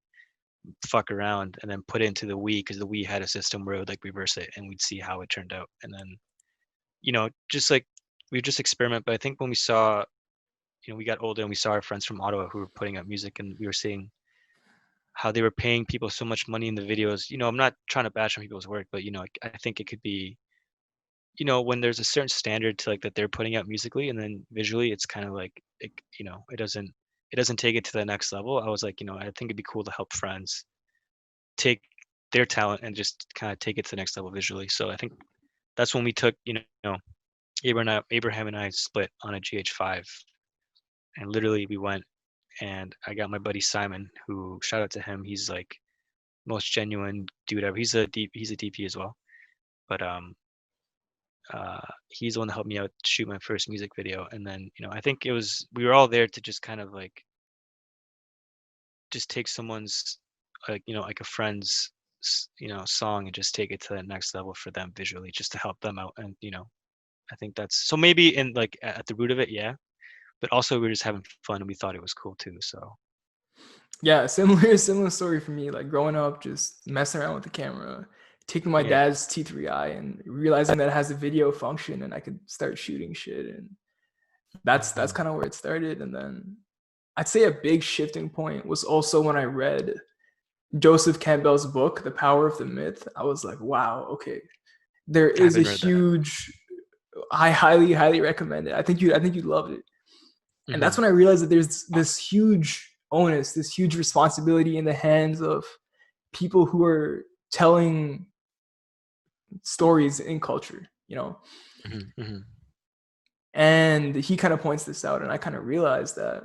B: fuck around and then put it into the Wii because the Wii had a system where it would like reverse it and we'd see how it turned out. And then, just like we would just experiment. But I think when we saw, we got older and we saw our friends from Ottawa who were putting up music and we were seeing how they were paying people so much money in the videos. I'm not trying to bash on people's work, but I think it could be, when there's a certain standard to like that they're putting out musically and then visually, it's kind of like it doesn't take it to the next level. I was like, I think it'd be cool to help friends take their talent and just kind of take it to the next level visually. So I think that's when we took, Abraham and I split on a GH5, and literally we went and I got my buddy Simon, who shout out to him. He's like most genuine dude ever. He's a DP as well, but he's the one that helped me out shoot my first music video. And then I think we were all there to just kind of like just take someone's like like a friend's song and just take it to the next level for them visually, just to help them out. And I think that's so maybe in like at the root of it, yeah, but also we were just having fun and we thought it was cool too. So
A: Yeah, similar story for me. Like growing up, just messing around with the camera, taking my
B: yeah.
A: dad's T3i and realizing that it has a video function and I could start shooting shit. And that's kind of where it started. And then I'd say a big shifting point was also when I read Joseph Campbell's book, The Power of the Myth. I was like, wow, okay, there
B: I
A: is a
B: haven't read that.
A: huge. I highly recommend it. I think you'd love it. And
B: Hmm.
A: that's when I realized that there's this huge onus, this huge responsibility in the hands of people who are telling stories in culture,
B: Hmm. Hmm.
A: And he kind of points this out, and I kind of realized that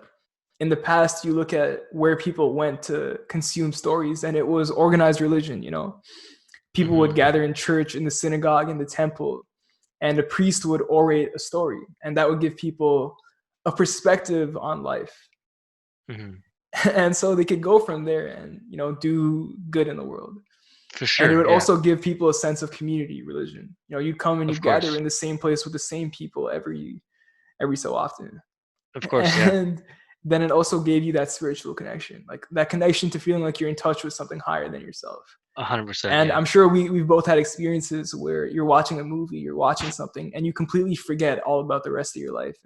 A: in the past, you look at where people went to consume stories, and it was organized religion. People would
B: Hmm.
A: gather in church, in the synagogue, in the temple, and a priest would orate a story, and that would give people a perspective on life.
B: Hmm.
A: And so they could go from there and do good in the world.
B: For
A: And it
B: sure,
A: would
B: yeah,
A: also give people a sense of community religion. You'd come and you
B: of
A: gather
B: course,
A: in the same place with the same people every so often.
B: of course, yeah,
A: And then it also gave you that spiritual connection, like that connection to feeling like you're in touch with something higher than yourself.
B: 100%,
A: And
B: yeah,
A: I'm sure we've both had experiences where you're watching a movie, you're watching something, and you completely forget all about the rest of your life,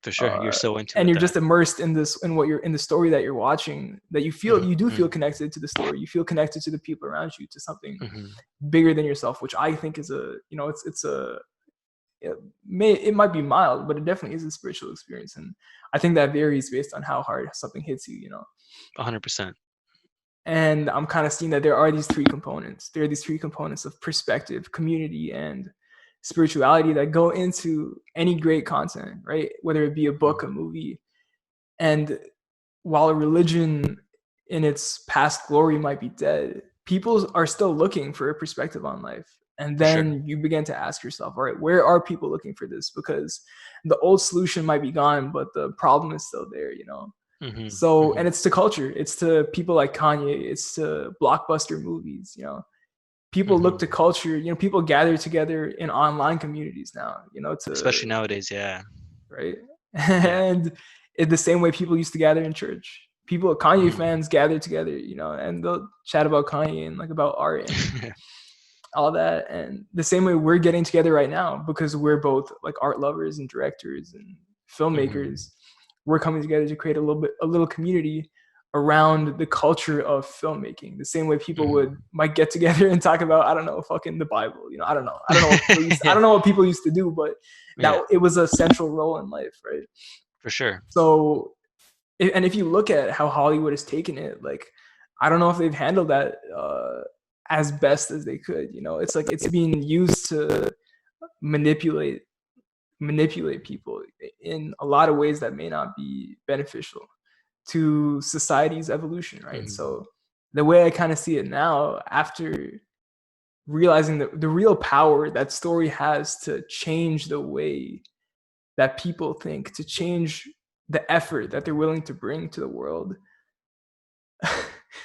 B: for sure. You're
A: uh,
B: so into
A: and
B: it
A: you're
B: that
A: just immersed in what you're in the story that you're watching. That you do
B: hmm.
A: feel connected to the story. You feel connected to the people around you, to something
B: Hmm.
A: bigger than yourself, which I think is it's a it might be mild, but it definitely is a spiritual experience, and I think that varies based on how hard something hits you.
B: 100%.
A: And I'm kind of seeing that there are these three components. There are these three components of perspective, community, and spirituality that go into any great content, right? Whether it be a book, a movie. And while a religion in its past glory might be dead, people are still looking for a perspective on life. And
B: For sure.
A: then you begin to ask yourself, all right, where are people looking for this? Because the old solution might be gone, but the problem is still there.
B: Hmm.
A: So,
B: Hmm.
A: and it's to culture, it's to people like Kanye, it's to blockbuster movies. People look
B: Hmm.
A: to culture, people gather together in online communities now,
B: Especially
A: to,
B: nowadays, yeah,
A: right?
B: yeah.
A: And in the same way people used to gather in church. People, Kanye
B: Hmm.
A: fans gather together, and they'll chat about Kanye and like about art and all that. And the same way we're getting together right now because we're both like art lovers and directors and
B: Hmm.
A: filmmakers. We're coming together to create a little community around the culture of filmmaking, the same way people
B: Mhm.
A: might get together and talk about, I don't know, fucking the Bible. I don't know. I don't know what people used to do, but
B: Yeah,
A: that it was a central role in life, right?
B: for sure.
A: So, and if you look at how Hollywood has taken it, like, I don't know if they've handled that as best as they could. It's like it's being used to manipulate people in a lot of ways that may not be beneficial to society's evolution, right?
B: Mhm.
A: So the way I kind of see it now, after realizing the real power that story has to change the way that people think, to change the effort that they're willing to bring to the world,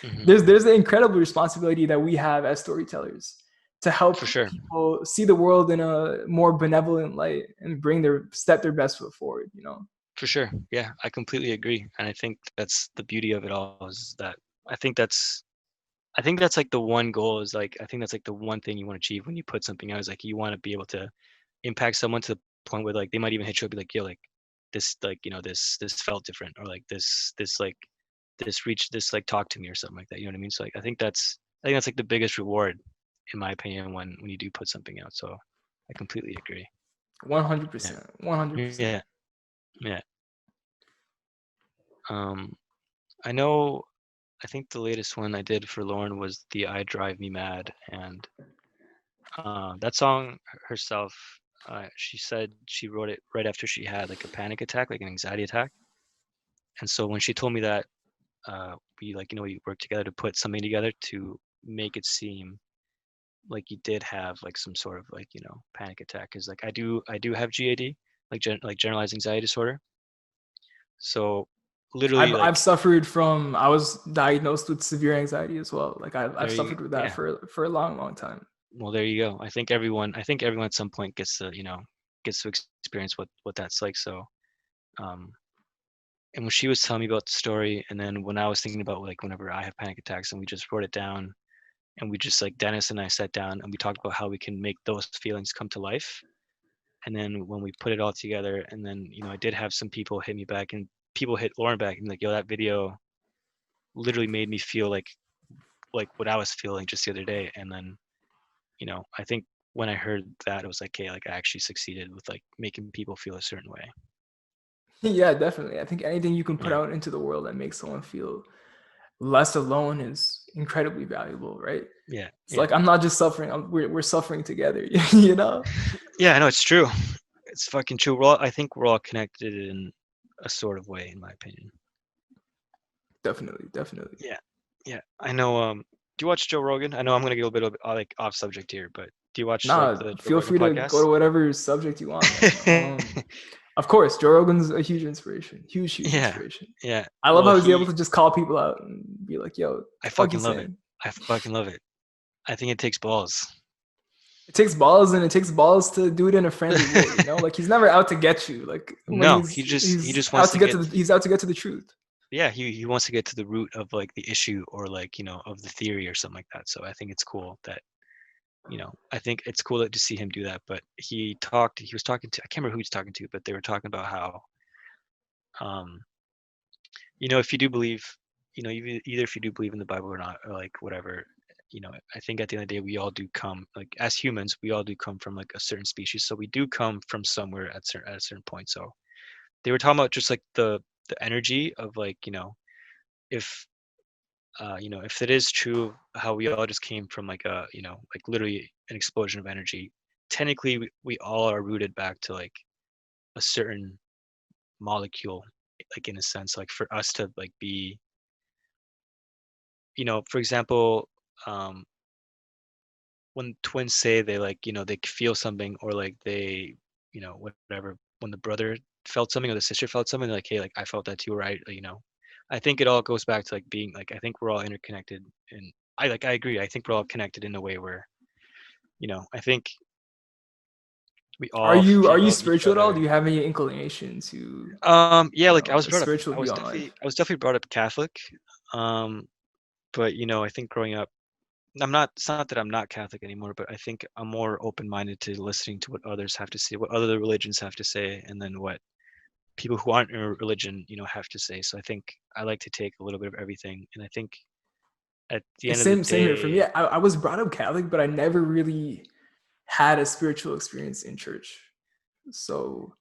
B: Mhm.
A: there's the incredible responsibility that we have as storytellers to help
B: For sure.
A: people see the world in a more benevolent light and step their best foot forward.
B: For sure. Yeah, I completely agree. And I think that's the beauty of it all is that I think that's I think that's like the one goal is like I think that's like the one thing you want to achieve when you put something out is like you want to be able to impact someone to the point where like they might even hit you up and be like, yo, like this like, this felt different or like this like this reached this like talk to me or something like that. You know what I mean? So like I think that's like the biggest reward in my opinion when you do put something out. So I completely agree. Yeah.
A: 100%, 100%.
B: Yeah. Yeah. Um I know I think the latest one I did for Lauren was the "I Drive Me Mad," and that song herself, she said she wrote it right after she had like a panic attack, like an anxiety attack. And so when she told me that, we like we worked together to put something together to make it seem like you did have like some sort of like panic attack, because like I do have GAD, like generalized anxiety disorder. So literally
A: I've
B: like
A: suffered from. I was diagnosed with severe anxiety as well. Like I've
B: there you
A: suffered with that
B: yeah.
A: for a long, long time.
B: Well, there you go. I think everyone at some point gets to experience what that's like. So, um, and when she was telling me about the story, and then when I was thinking about like whenever I have panic attacks, and we just wrote it down, and we just like Dennis and I sat down and we talked about how we can make those feelings come to life. And then when we put it all together, and then I did have some people hit me back, and people hit Lauren back, and like, yo, that video literally made me feel like what I was feeling just the other day. And then I think when I heard that, it was like, hey, like I actually succeeded with like making people feel a certain way.
A: Yeah, definitely. I think anything you can put
B: Yeah,
A: out into the world that makes someone feel less alone is incredibly valuable, right?
B: yeah,
A: It's
B: yeah,
A: like I'm not just suffering. We're suffering together. you know?
B: yeah. I know it's true. It's fucking true. I think we're all connected in a sort of way, in my opinion.
A: Definitely, definitely.
B: Yeah, yeah. I know. Do you watch Joe Rogan? I know I'm gonna get a bit of like off subject here, but do you watch like
A: Nah,
B: the Joe
A: feel
B: Rogan
A: free to go
B: podcast?
A: to whatever subject you want, man. Of course, Joe Rogan's a huge inspiration. Huge, huge
B: Yeah,
A: inspiration.
B: yeah.
A: I love
B: Well,
A: how he's able to just call people out and be like, "Yo, what
B: I
A: the fuck you
B: fucking love it.
A: saying?"
B: I fucking love it. I think it takes balls.
A: It takes balls, and it takes balls to do it in a friendly way. Like he's never out to get you. Like when
B: No, he just wants to get
A: he's out to get to the truth.
B: yeah, he wants to get to the root of like the issue or like of the theory or something like that. So I think it's cool that I think it's cool to see him do that. But he was talking to, I can't remember who he's talking to, but they were talking about how um if you do believe, either if you do believe in the Bible or not, or like whatever, I think at the end of the day we all do come, like as humans we all do come from like a certain species, so we do come from somewhere at a certain point. So they were talking about just like the energy of like if if it is true how we all just came from like a like literally an explosion of energy, technically we all are rooted back to like a certain molecule, like in a sense, like for us to like be for example, um when twins say they like they feel something or like they whatever, when the brother felt something or the sister felt something, they're like, hey, like I felt that too, right? I think it all goes back to like being like, I think we're all interconnected, and I agree, I think we're all connected in a way where I think we all
A: Are you
B: feel each
A: spiritual at all? Do
B: other.
A: you have any inclination to
B: Yeah, like I was
A: a
B: brought up,
A: spiritual view on life?
B: I was definitely brought up Catholic. Um but I think growing up, it's not that I'm not Catholic anymore, but I think I'm more open-minded to listening to what others have to say, what other religions have to say, and then what people who aren't in a religion, have to say. So I think I like to take a little bit of everything, and I think at the end of the
A: Same here for me.
B: day,
A: I was brought up Catholic, but I never really had a spiritual experience in church. So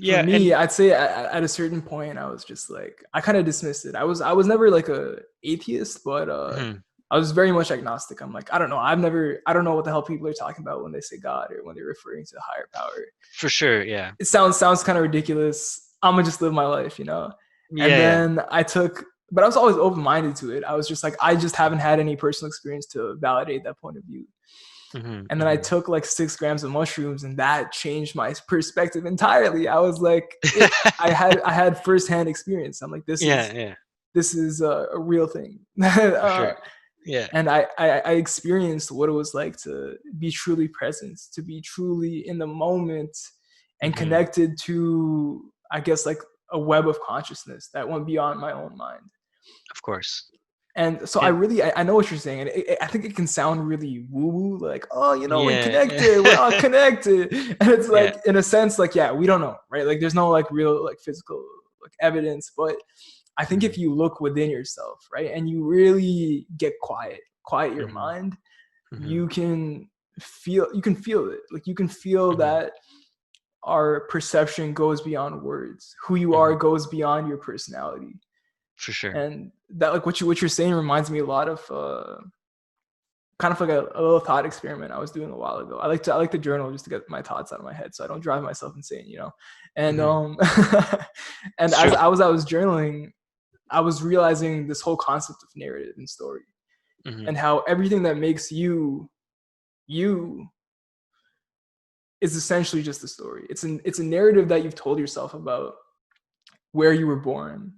A: for
B: yeah,
A: me,
B: and
A: I'd say at a certain point, I was just like, I kind of dismissed it. I was never like a atheist, but
B: mhm,
A: I was very much agnostic. I'm like, I don't know. I don't know what the hell people are talking about when they say God or when they're referring to a higher power.
B: for sure, yeah,
A: It sounds kind of ridiculous. I'm gonna just live my life, you know. And
B: yeah, yeah,
A: then but I was always open minded to it. I was just like, I just haven't had any personal experience to validate that point of view.
B: hmm,
A: And then I
B: hmm.
A: took like 6 grams of mushrooms, and that changed my perspective entirely. I was like, I had firsthand experience. I'm like,
B: Yeah, yeah,
A: this is a real thing.
B: for sure, yeah,
A: And I experienced what it was like to be truly present, to be truly in the moment and
B: hmm,
A: connected to, I guess, like a web of consciousness that went beyond my own mind.
B: of course,
A: And so
B: and
A: I know what you're saying, and I think it can sound really woo woo, like, oh, we
B: yeah,
A: connected, we're all connected, and it's
B: yeah,
A: like, in a sense, like, yeah, we don't know, right? Like, there's no like real like physical like evidence, but I think
B: hmm,
A: if you look within yourself, right, and you really get quiet your
B: hmm,
A: mind,
B: hmm,
A: you can feel it, like you can feel
B: hmm,
A: that our perception goes beyond words. Who you are
B: hmm,
A: goes beyond your personality,
B: for sure,
A: and that, like, what you're saying reminds me a lot of kind of like a little thought experiment I was doing a while ago. I like to journal just to get my thoughts out of my head, so I don't drive myself insane, And
B: hmm.
A: and
B: It's
A: as
B: true,
A: I was journaling, I was realizing this whole concept of narrative and story,
B: hmm,
A: and how everything that makes you you is essentially just a story. It's a narrative that you've told yourself about where you were born,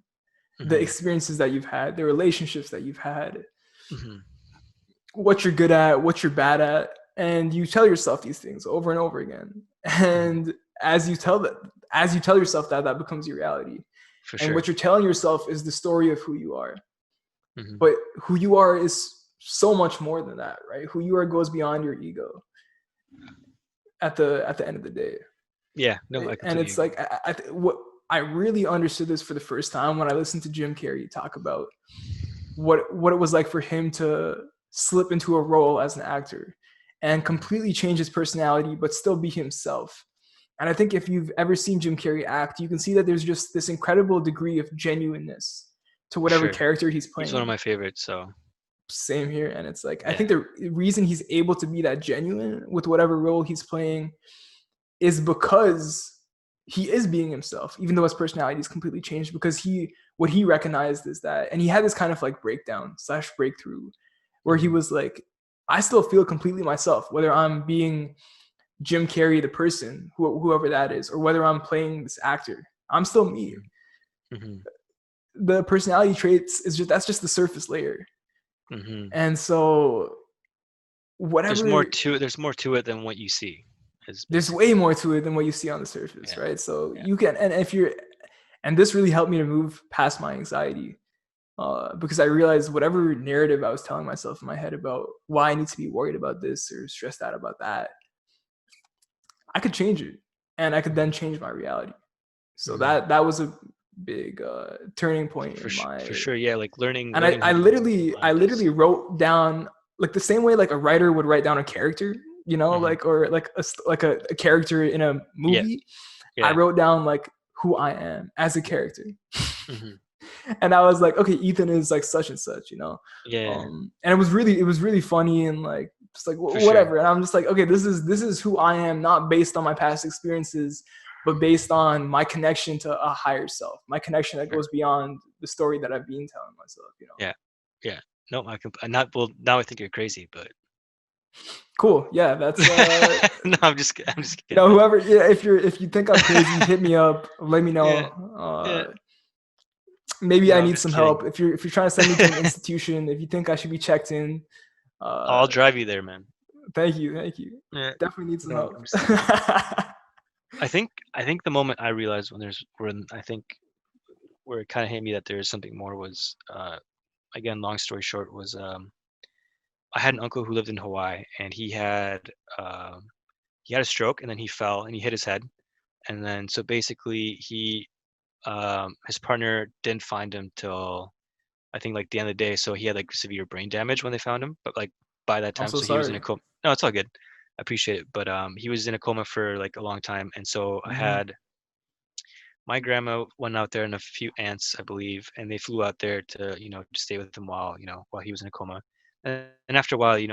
A: the
B: hmm,
A: experiences that you've had, the relationships that you've had,
B: hmm,
A: what you're good at, what you're bad at, and you tell yourself these things over and over again.
B: hmm,
A: And as you tell yourself that, that becomes your reality.
B: for
A: And
B: sure,
A: what you're telling yourself is the story of who you are.
B: hmm.
A: But who you are is so much more than that, right? Who you are goes beyond your ego at the end of the day.
B: Yeah, no, I
A: And
B: completely
A: it's
B: agree.
A: like what I really understood this for the first time when I listened to Jim Carrey talk about what it was like for him to slip into a role as an actor and
B: Mhm.
A: completely change his personality but still be himself. And I think if you've ever seen Jim Carrey act, you can see that there's just this incredible degree of genuineness to
B: For
A: whatever
B: sure.
A: character he's
B: He's one of
A: playing.
B: my favorites, so
A: Same here. And it's like, I
B: yeah.
A: think the reason he's able to be that genuine with whatever role he's playing is because he is being himself, even though his personality is completely changed. Because what he recognized is that, and he had this kind of like breakdown slash breakthrough where he
B: Mhm,
A: was like, I still feel completely myself, whether I'm being Jim Carrey, the person, whoever that is, or whether I'm playing this actor. I'm still me.
B: mhm, mhm,
A: The personality traits is just, that's just the surface layer.
B: mhm.
A: And so whatever,
B: There's more to it than what you see, is
A: there's
B: basically
A: way more to it than what you see on the surface,
B: yeah,
A: right? So
B: yeah.
A: you can, and if you're, and this really helped me to move past my anxiety, because I realized whatever narrative I was telling myself in my head about why I need to be worried about this or stressed out about that, I could change it, and I could
B: Mhm,
A: then change my reality. So
B: mhm.
A: that was a big turning point in
B: For
A: my.
B: sure, yeah, like learning
A: And I,
B: learning how
A: I
B: to use your
A: literally I
B: mind is
A: literally wrote down, like, the same way like a writer would write down a character,
B: mhm.
A: like, or like a character in a
B: Yeah,
A: movie. I
B: yeah.
A: wrote down like who I am as a character.
B: Mhm.
A: And I was like, okay, Ethan is like such and such.
B: Yeah,
A: And it was really funny and like just like
B: for sure.
A: whatever. And I'm just like, okay, this is who I am, not based on my past experiences, but based on my connection to a higher self, my connection that
B: Sure.
A: goes beyond the story that I've been telling myself.
B: Yeah, yeah. No, I can not well, now I think you're crazy, but
A: Cool. Yeah, that's
B: no, I'm just kidding, man.
A: whoever, yeah, if you think I'm crazy, hit me up, let me know.
B: Yeah, yeah.
A: Maybe
B: No,
A: I
B: I'm
A: need
B: just
A: some
B: kidding.
A: help. If you're trying to send me to an institution, if you think I should be checked in, uh
B: I'll drive you there, man.
A: thank you.
B: Yeah.
A: Definitely need some
B: No,
A: help.
B: I'm just kidding. I think the moment I realized when I think where it kind of hit me that there's something more was again, long story short, was I had an uncle who lived in Hawaii, and um he had a stroke, and then he fell and he hit his head, And then so basically his partner didn't find him till I think like the end of the day. So he had like severe brain damage when they found him. But like by that
A: I'm
B: time,
A: so
B: so he was in a
A: sorry.
B: coma. No, it's all good. I appreciate it. But he was in a coma for like a long time. And so I
A: Hmm.
B: had my grandma went out there and a few aunts, I believe, and they flew out there to, to stay with him while, while he was in a coma. And after a while, they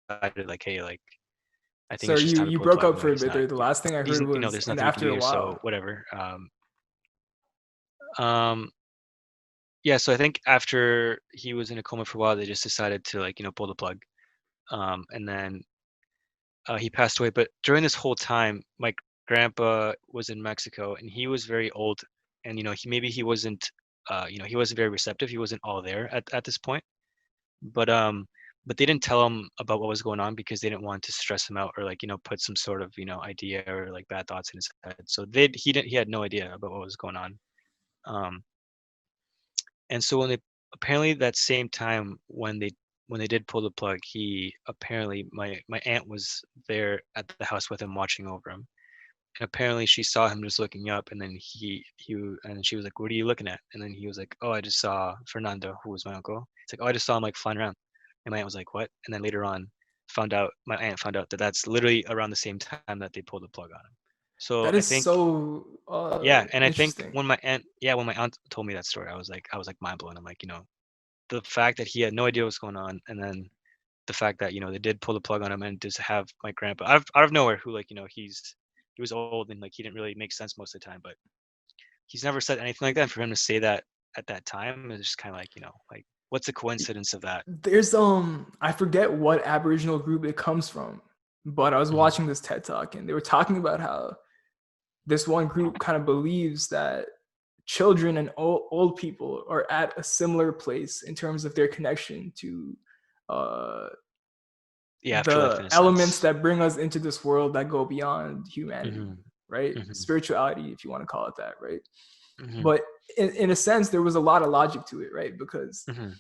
B: decided like, hey, like I think
A: So
B: it's just
A: you
B: time to
A: you
B: pull the
A: broke
B: plug.
A: up for a bit there. The last thing I
B: He's,
A: heard was,
B: there's
A: and
B: nothing we can
A: after a
B: do, so
A: while.
B: whatever. Um, yeah, so I think after he was in a coma for a while, they just decided to like, pull the plug. And then he passed away. But during this whole time, my grandpa was in Mexico, and he was very old, and he wasn't, he wasn't very receptive. He wasn't all there at this point. But but they didn't tell him about what was going on because they didn't want to stress him out or like put some sort of idea or like bad thoughts in his head. So he had no idea about what was going on. Um, and so when they apparently that same time when they did pull the plug, he apparently my aunt was there at the house with him watching over him. And apparently she saw him just looking up, and then and she was like, "What are you looking at?" And then he was like, "Oh, I just saw Fernando, who was my uncle." It's like, "Oh, I just saw him like flying around." And my aunt was like, "What?" And then later on, my aunt found out that that's literally around the same time that they pulled the plug on him. So
A: That
B: I
A: is
B: think,
A: so
B: yeah, and I think
A: interesting.
B: when my aunt told me that story, I was like mind blown. I'm like, the fact that he had no idea what's going on, and then the fact that they did pull the plug on him and just have my grandpa out of nowhere, who like he was old and like he didn't really make sense most of the time, but he's never said anything like that. And for him to say that at that time is just kind of like like what's the coincidence of that?
A: There's I forget what Aboriginal group it comes from, but I was
B: Hmm.
A: watching this TED talk and they were talking about how this one group kind of believes that children and old people are at a similar place in terms of their connection to uh,
B: Yeah, afterlife
A: the
B: in a
A: elements
B: sense.
A: that bring us into this world that go beyond humanity,
B: Hmm.
A: right?
B: Hmm.
A: Spirituality, if you want to call it that, right?
B: Hmm.
A: But in a sense, there was a lot of logic to it, right? Because
B: Hmm.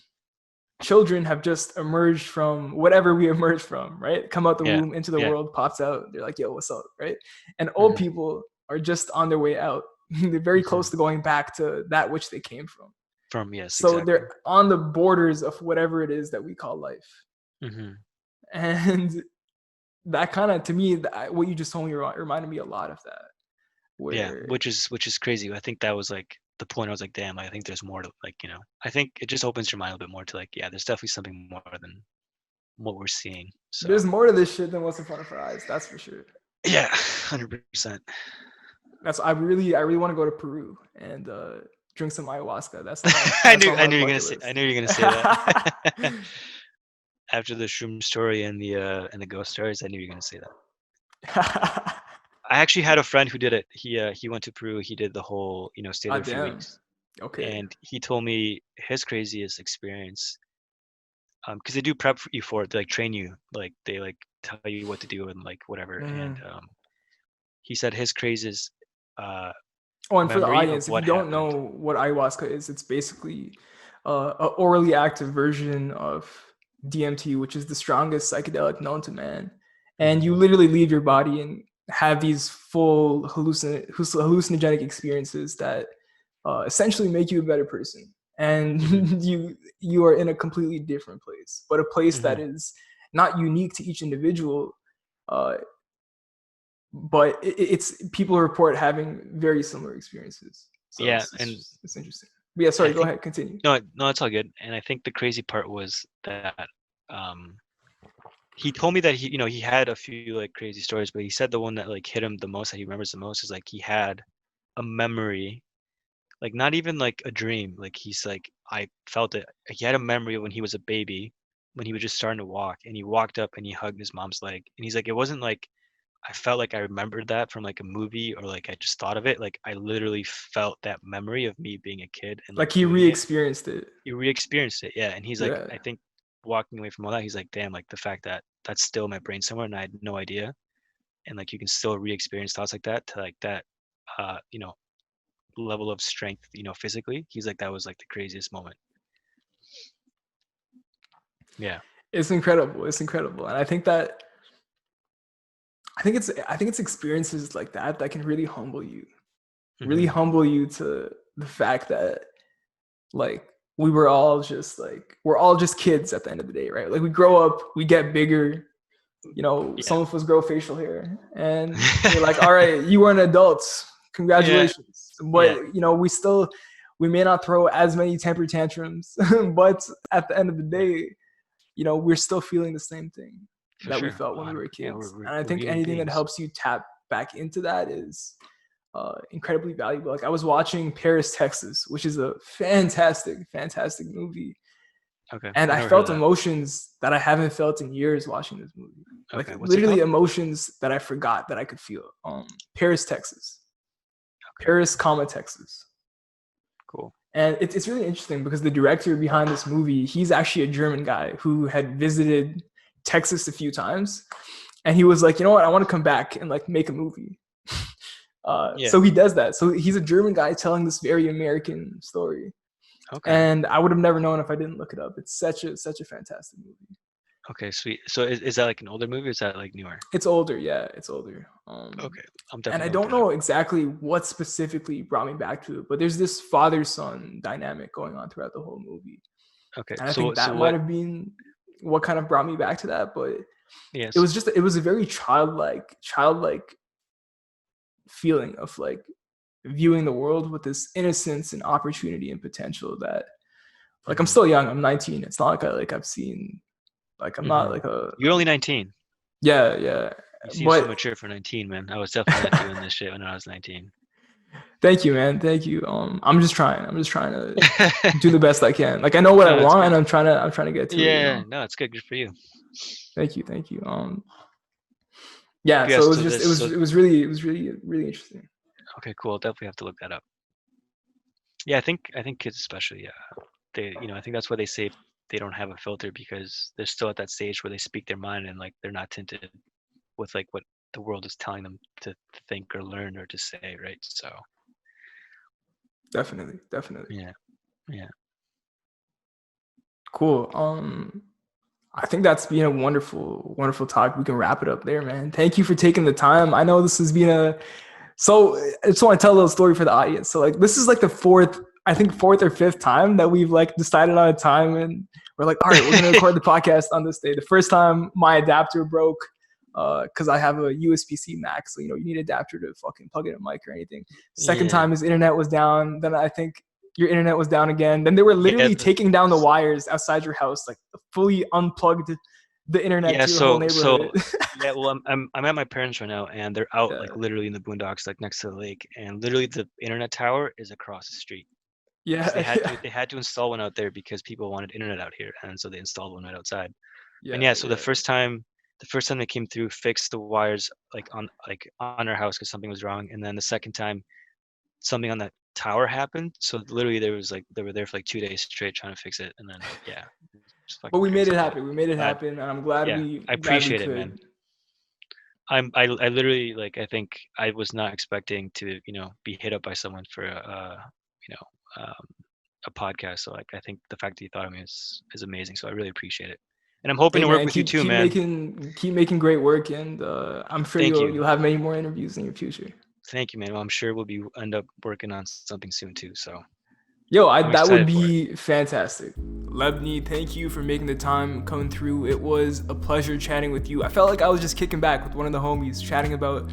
A: children have just emerged from whatever we emerged from, right? Come out the
B: Yeah.
A: womb into the
B: Yeah.
A: world, pops out. They're like, yo, what's up, right? And old
B: Hmm.
A: people are just on their way out. They're very
B: Hmm.
A: close to going back to that which they came from.
B: From, yes,
A: So
B: exactly.
A: they're on the borders of whatever it is that we call life.
B: Hmm.
A: And that kind of, to me, what you just told me reminded me a lot of that.
B: Yeah,
A: Where
B: which is crazy. I think that was like the point. I was like, damn, I think there's more to like, I think it just opens your mind a little bit more to like, yeah, there's definitely something more than what we're seeing. So
A: there's more to this shit than what's in front of our eyes. That's for sure.
B: yeah, 100%.
A: That's I really want to go to Peru and drink some ayahuasca. That's on my
B: I
A: that's
B: knew
A: on
B: I
A: my
B: knew you're gonna
A: bucket
B: say I
A: list.
B: knew you're gonna say that. After the shroom story and the ghost stories, I knew you were gonna say that. I actually had a friend who did it. He went to Peru. He did the whole stay
A: Ah,
B: there a few
A: damn.
B: weeks,
A: Okay.
B: and he told me his craziest experience. Because they do prep you for it. They like train you, like they like tell you what to do and like whatever. And
A: Mm.
B: he said his craziest uh,
A: Oh, and for the
B: memory of
A: audience, if you
B: what
A: don't
B: happened.
A: know what ayahuasca is, it's basically a orally active version of DMT, which is the strongest psychedelic known to man. And you
B: Hmm.
A: literally leave your body and have these full hallucinogenic experiences that essentially make you a better person. And
B: Hmm.
A: you are in a completely different place, but a place that
B: Hmm.
A: is not unique to each individual. Uh, but it's people report having very similar experiences. So
B: Yeah,
A: it's
B: and
A: it's, it's interesting. But yeah,
B: I
A: sorry. Go
B: think
A: ahead. Continue.
B: no, it's all good. And I think the crazy part was that um, he told me that he had a few like crazy stories, but he said the one that like hit him the most, that he remembers the most, is like he had a memory, like not even like a dream. Like he's like, I felt it. He had a memory of when he was a baby, when he was just starting to walk, and he walked up and he hugged his mom's leg, and he's like, it wasn't like I felt like I remembered that from like a movie or like I just thought of it. Like I literally felt that memory of me being a kid and like
A: Like he
B: doing it.
A: re-experienced it.
B: You re-experienced it, yeah. And he's like,
A: Yeah,
B: I think walking away from all that, he's like, damn, like the fact that that's still in my brain somewhere and I had no idea. And like you can still re-experience thoughts like that to like that, uh, you know, level of strength, physically. He's like, that was like the craziest moment. Yeah.
A: it's incredible. It's incredible, and I think that I think it's experiences like that can really humble you,
B: Mm-hmm.
A: to the fact that like we're all just kids at the end of the day, right? Like we grow up, we get bigger,
B: Yeah.
A: some of us grow facial hair, and we're like, all right, you are an adult,
B: Yeah.
A: congratulations. But
B: Yeah.
A: we may not throw as many temper tantrums, but at the end of the day, we're still feeling the same thing
B: For
A: that we
B: sure.
A: felt when we
B: 100.
A: were
B: Yeah,
A: kids.
B: we're
A: And I
B: we're
A: think
B: human
A: anything that
B: beings.
A: helps you tap back into that is incredibly valuable. Like I was watching Paris, Texas, which is a fantastic, fantastic movie,
B: Okay,
A: and
B: I've
A: I
B: never heard of
A: felt
B: that.
A: emotions that I haven't felt in years watching this movie. Like
B: Okay, what's it
A: literally
B: called?
A: emotions that I forgot that I could feel. Paris, Texas.
B: Okay,
A: Paris, comma Texas.
B: cool.
A: And it's really interesting because the director behind this movie, he's actually a German guy who had visited Texas a few times, and he was like, you know what, I want to come back and like make a movie.
B: Yeah.
A: So he does that. So he's a German guy telling this very American story,
B: Okay.
A: and I would have never known if I didn't look it up. It's such a fantastic movie.
B: Okay, sweet. So is that like an older movie or is that like newer?
A: It's older, yeah, it's older.
B: Okay, I'm
A: And
B: definitely
A: I
B: gonna look
A: don't
B: that up.
A: know exactly what specifically brought me back to it, but there's this father-son dynamic going on throughout the whole movie,
B: Okay,
A: and I
B: so
A: think
B: so
A: that might
B: what?
A: have been what kind of brought me back to that. But
B: Yes.
A: it was a very childlike feeling of like viewing the world with this innocence and opportunity and potential that like I'm
B: Mm-hmm.
A: still young. I'm 19. It's not like I've seen like I'm not
B: Mm-hmm.
A: like a
B: You're only 19.
A: yeah, yeah.
B: You seem so
A: But
B: mature for 19, man. I was definitely not doing this shit when I was 19.
A: thank you, man. Thank you. I'm just trying. I'm just trying to do the best I can. Like I know what I
B: No, it's
A: want,
B: good.
A: and I'm trying to get to it.
B: Yeah, no, it's good. Good for you.
A: Thank you, thank you. Yeah.
B: Yeah,
A: So
B: so this, so
A: it was really really interesting.
B: okay, cool. I'll definitely have to look that up. Yeah, I think kids especially, yeah. I think that's why they say they don't have a filter because they're still at that stage where they speak their mind and like they're not tinted with like what the world is telling them to think or learn or to say, right? So
A: Definitely, definitely.
B: yeah, yeah.
A: Cool. I think that's been a wonderful, wonderful talk. We can wrap it up there, man. Thank you for taking the time. I know this has been so I just want to tell a little story for the audience. So like this is like the fourth or fifth time that we've like decided on a time and we're like, all right, we're gonna record the podcast on this day. The first time my adapter broke because I have a USB-C Mac, so you need an adapter to fucking plug in a mic or anything. Second
B: Yeah.
A: time his internet was down. Then I think your internet was down again. Then they were
B: Yeah,
A: literally taking down the wires outside your house, like fully unplugged the internet
B: yeah,
A: to your whole
B: so
A: neighborhood.
B: yeah, well, I'm at my parents right now, and they're out like
A: Yeah,
B: literally in the boondocks, like next to the lake, and literally the internet tower is across the street because
A: yeah, yeah,
B: they had to install one out there because people wanted internet out here, and so they installed one right outside. And
A: yeah,
B: yeah, so
A: yeah.
B: the first time they came through, fixed the wires like on our house because something was wrong, and then the second time something on that tower happened. So literally they were there for like 2 days straight trying to fix it, and then yeah, it's
A: But
B: fucking
A: we made
B: crazy.
A: it
B: But
A: happen. We made it
B: uh,
A: happen, and I'm glad
B: yeah, I
A: we
B: appreciate it, man.
A: could.
B: I literally like I think I was not expecting to be hit up by someone for you know a podcast. So like I think the fact that you thought of me is amazing. So I really appreciate it, and I'm hoping
A: Hey
B: to work
A: man,
B: with you too, man.
A: keep making great work, and I'm sure
B: Thank you,
A: you'll have many more interviews in your future.
B: thank you, man. Well, I'm sure we'll be end up working on something soon too. So
A: Yo,
B: I'm
A: that would
B: excited for it.
A: be fantastic. Lebni, thank you for making the time coming through. It was a pleasure chatting with you. I felt like I was just kicking back with one of the homies, chatting about,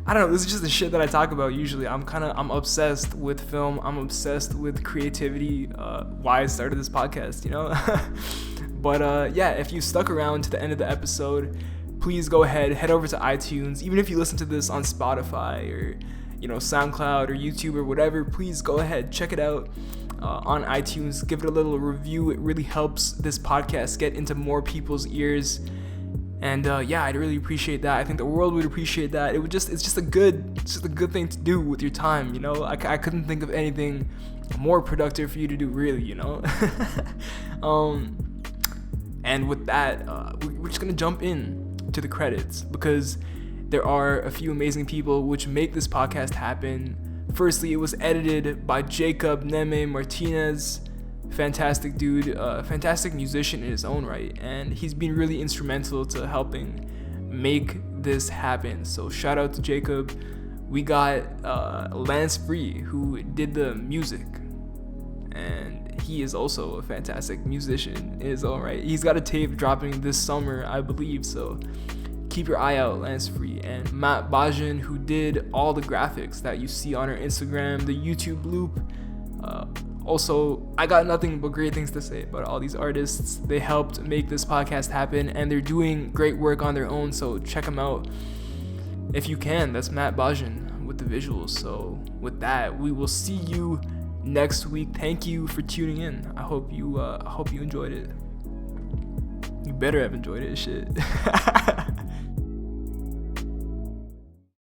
A: I don't know, this is just the shit that I talk about usually. I'm obsessed with film. I'm obsessed with creativity. Why I started this podcast, But yeah, if you stuck around to the end of the episode, please go ahead, head over to iTunes. Even if you listen to this on Spotify or SoundCloud or YouTube or whatever, please go ahead, check it out on iTunes. Give it a little review. It really helps this podcast get into more people's ears. And yeah, I'd really appreciate that. I think the world would appreciate that. It's just a good thing to do with your time. I couldn't think of anything more productive for you to do, really. And with that, we're just gonna jump in to the credits because there are a few amazing people which make this podcast happen. Firstly, it was edited by Jacob Neme Martinez. Fantastic dude, fantastic musician in his own right, and he's been really instrumental to helping make this happen. So shout out to Jacob. We got Lance Free, who did the music, and he is also a fantastic musician in his own right. He's got a tape dropping this summer, I believe, so keep your eye out, Lance Free. And Matt Bajan, who did all the graphics that you see on our Instagram, the YouTube loop. Also, I got nothing but great things to say about all these artists. They helped make this podcast happen, and they're doing great work on their own, so check them out if you can. That's Matt Bajan with the visuals. So with that, we will see you next week. Thank you for tuning in. I hope you enjoyed it. You better have enjoyed it, shit.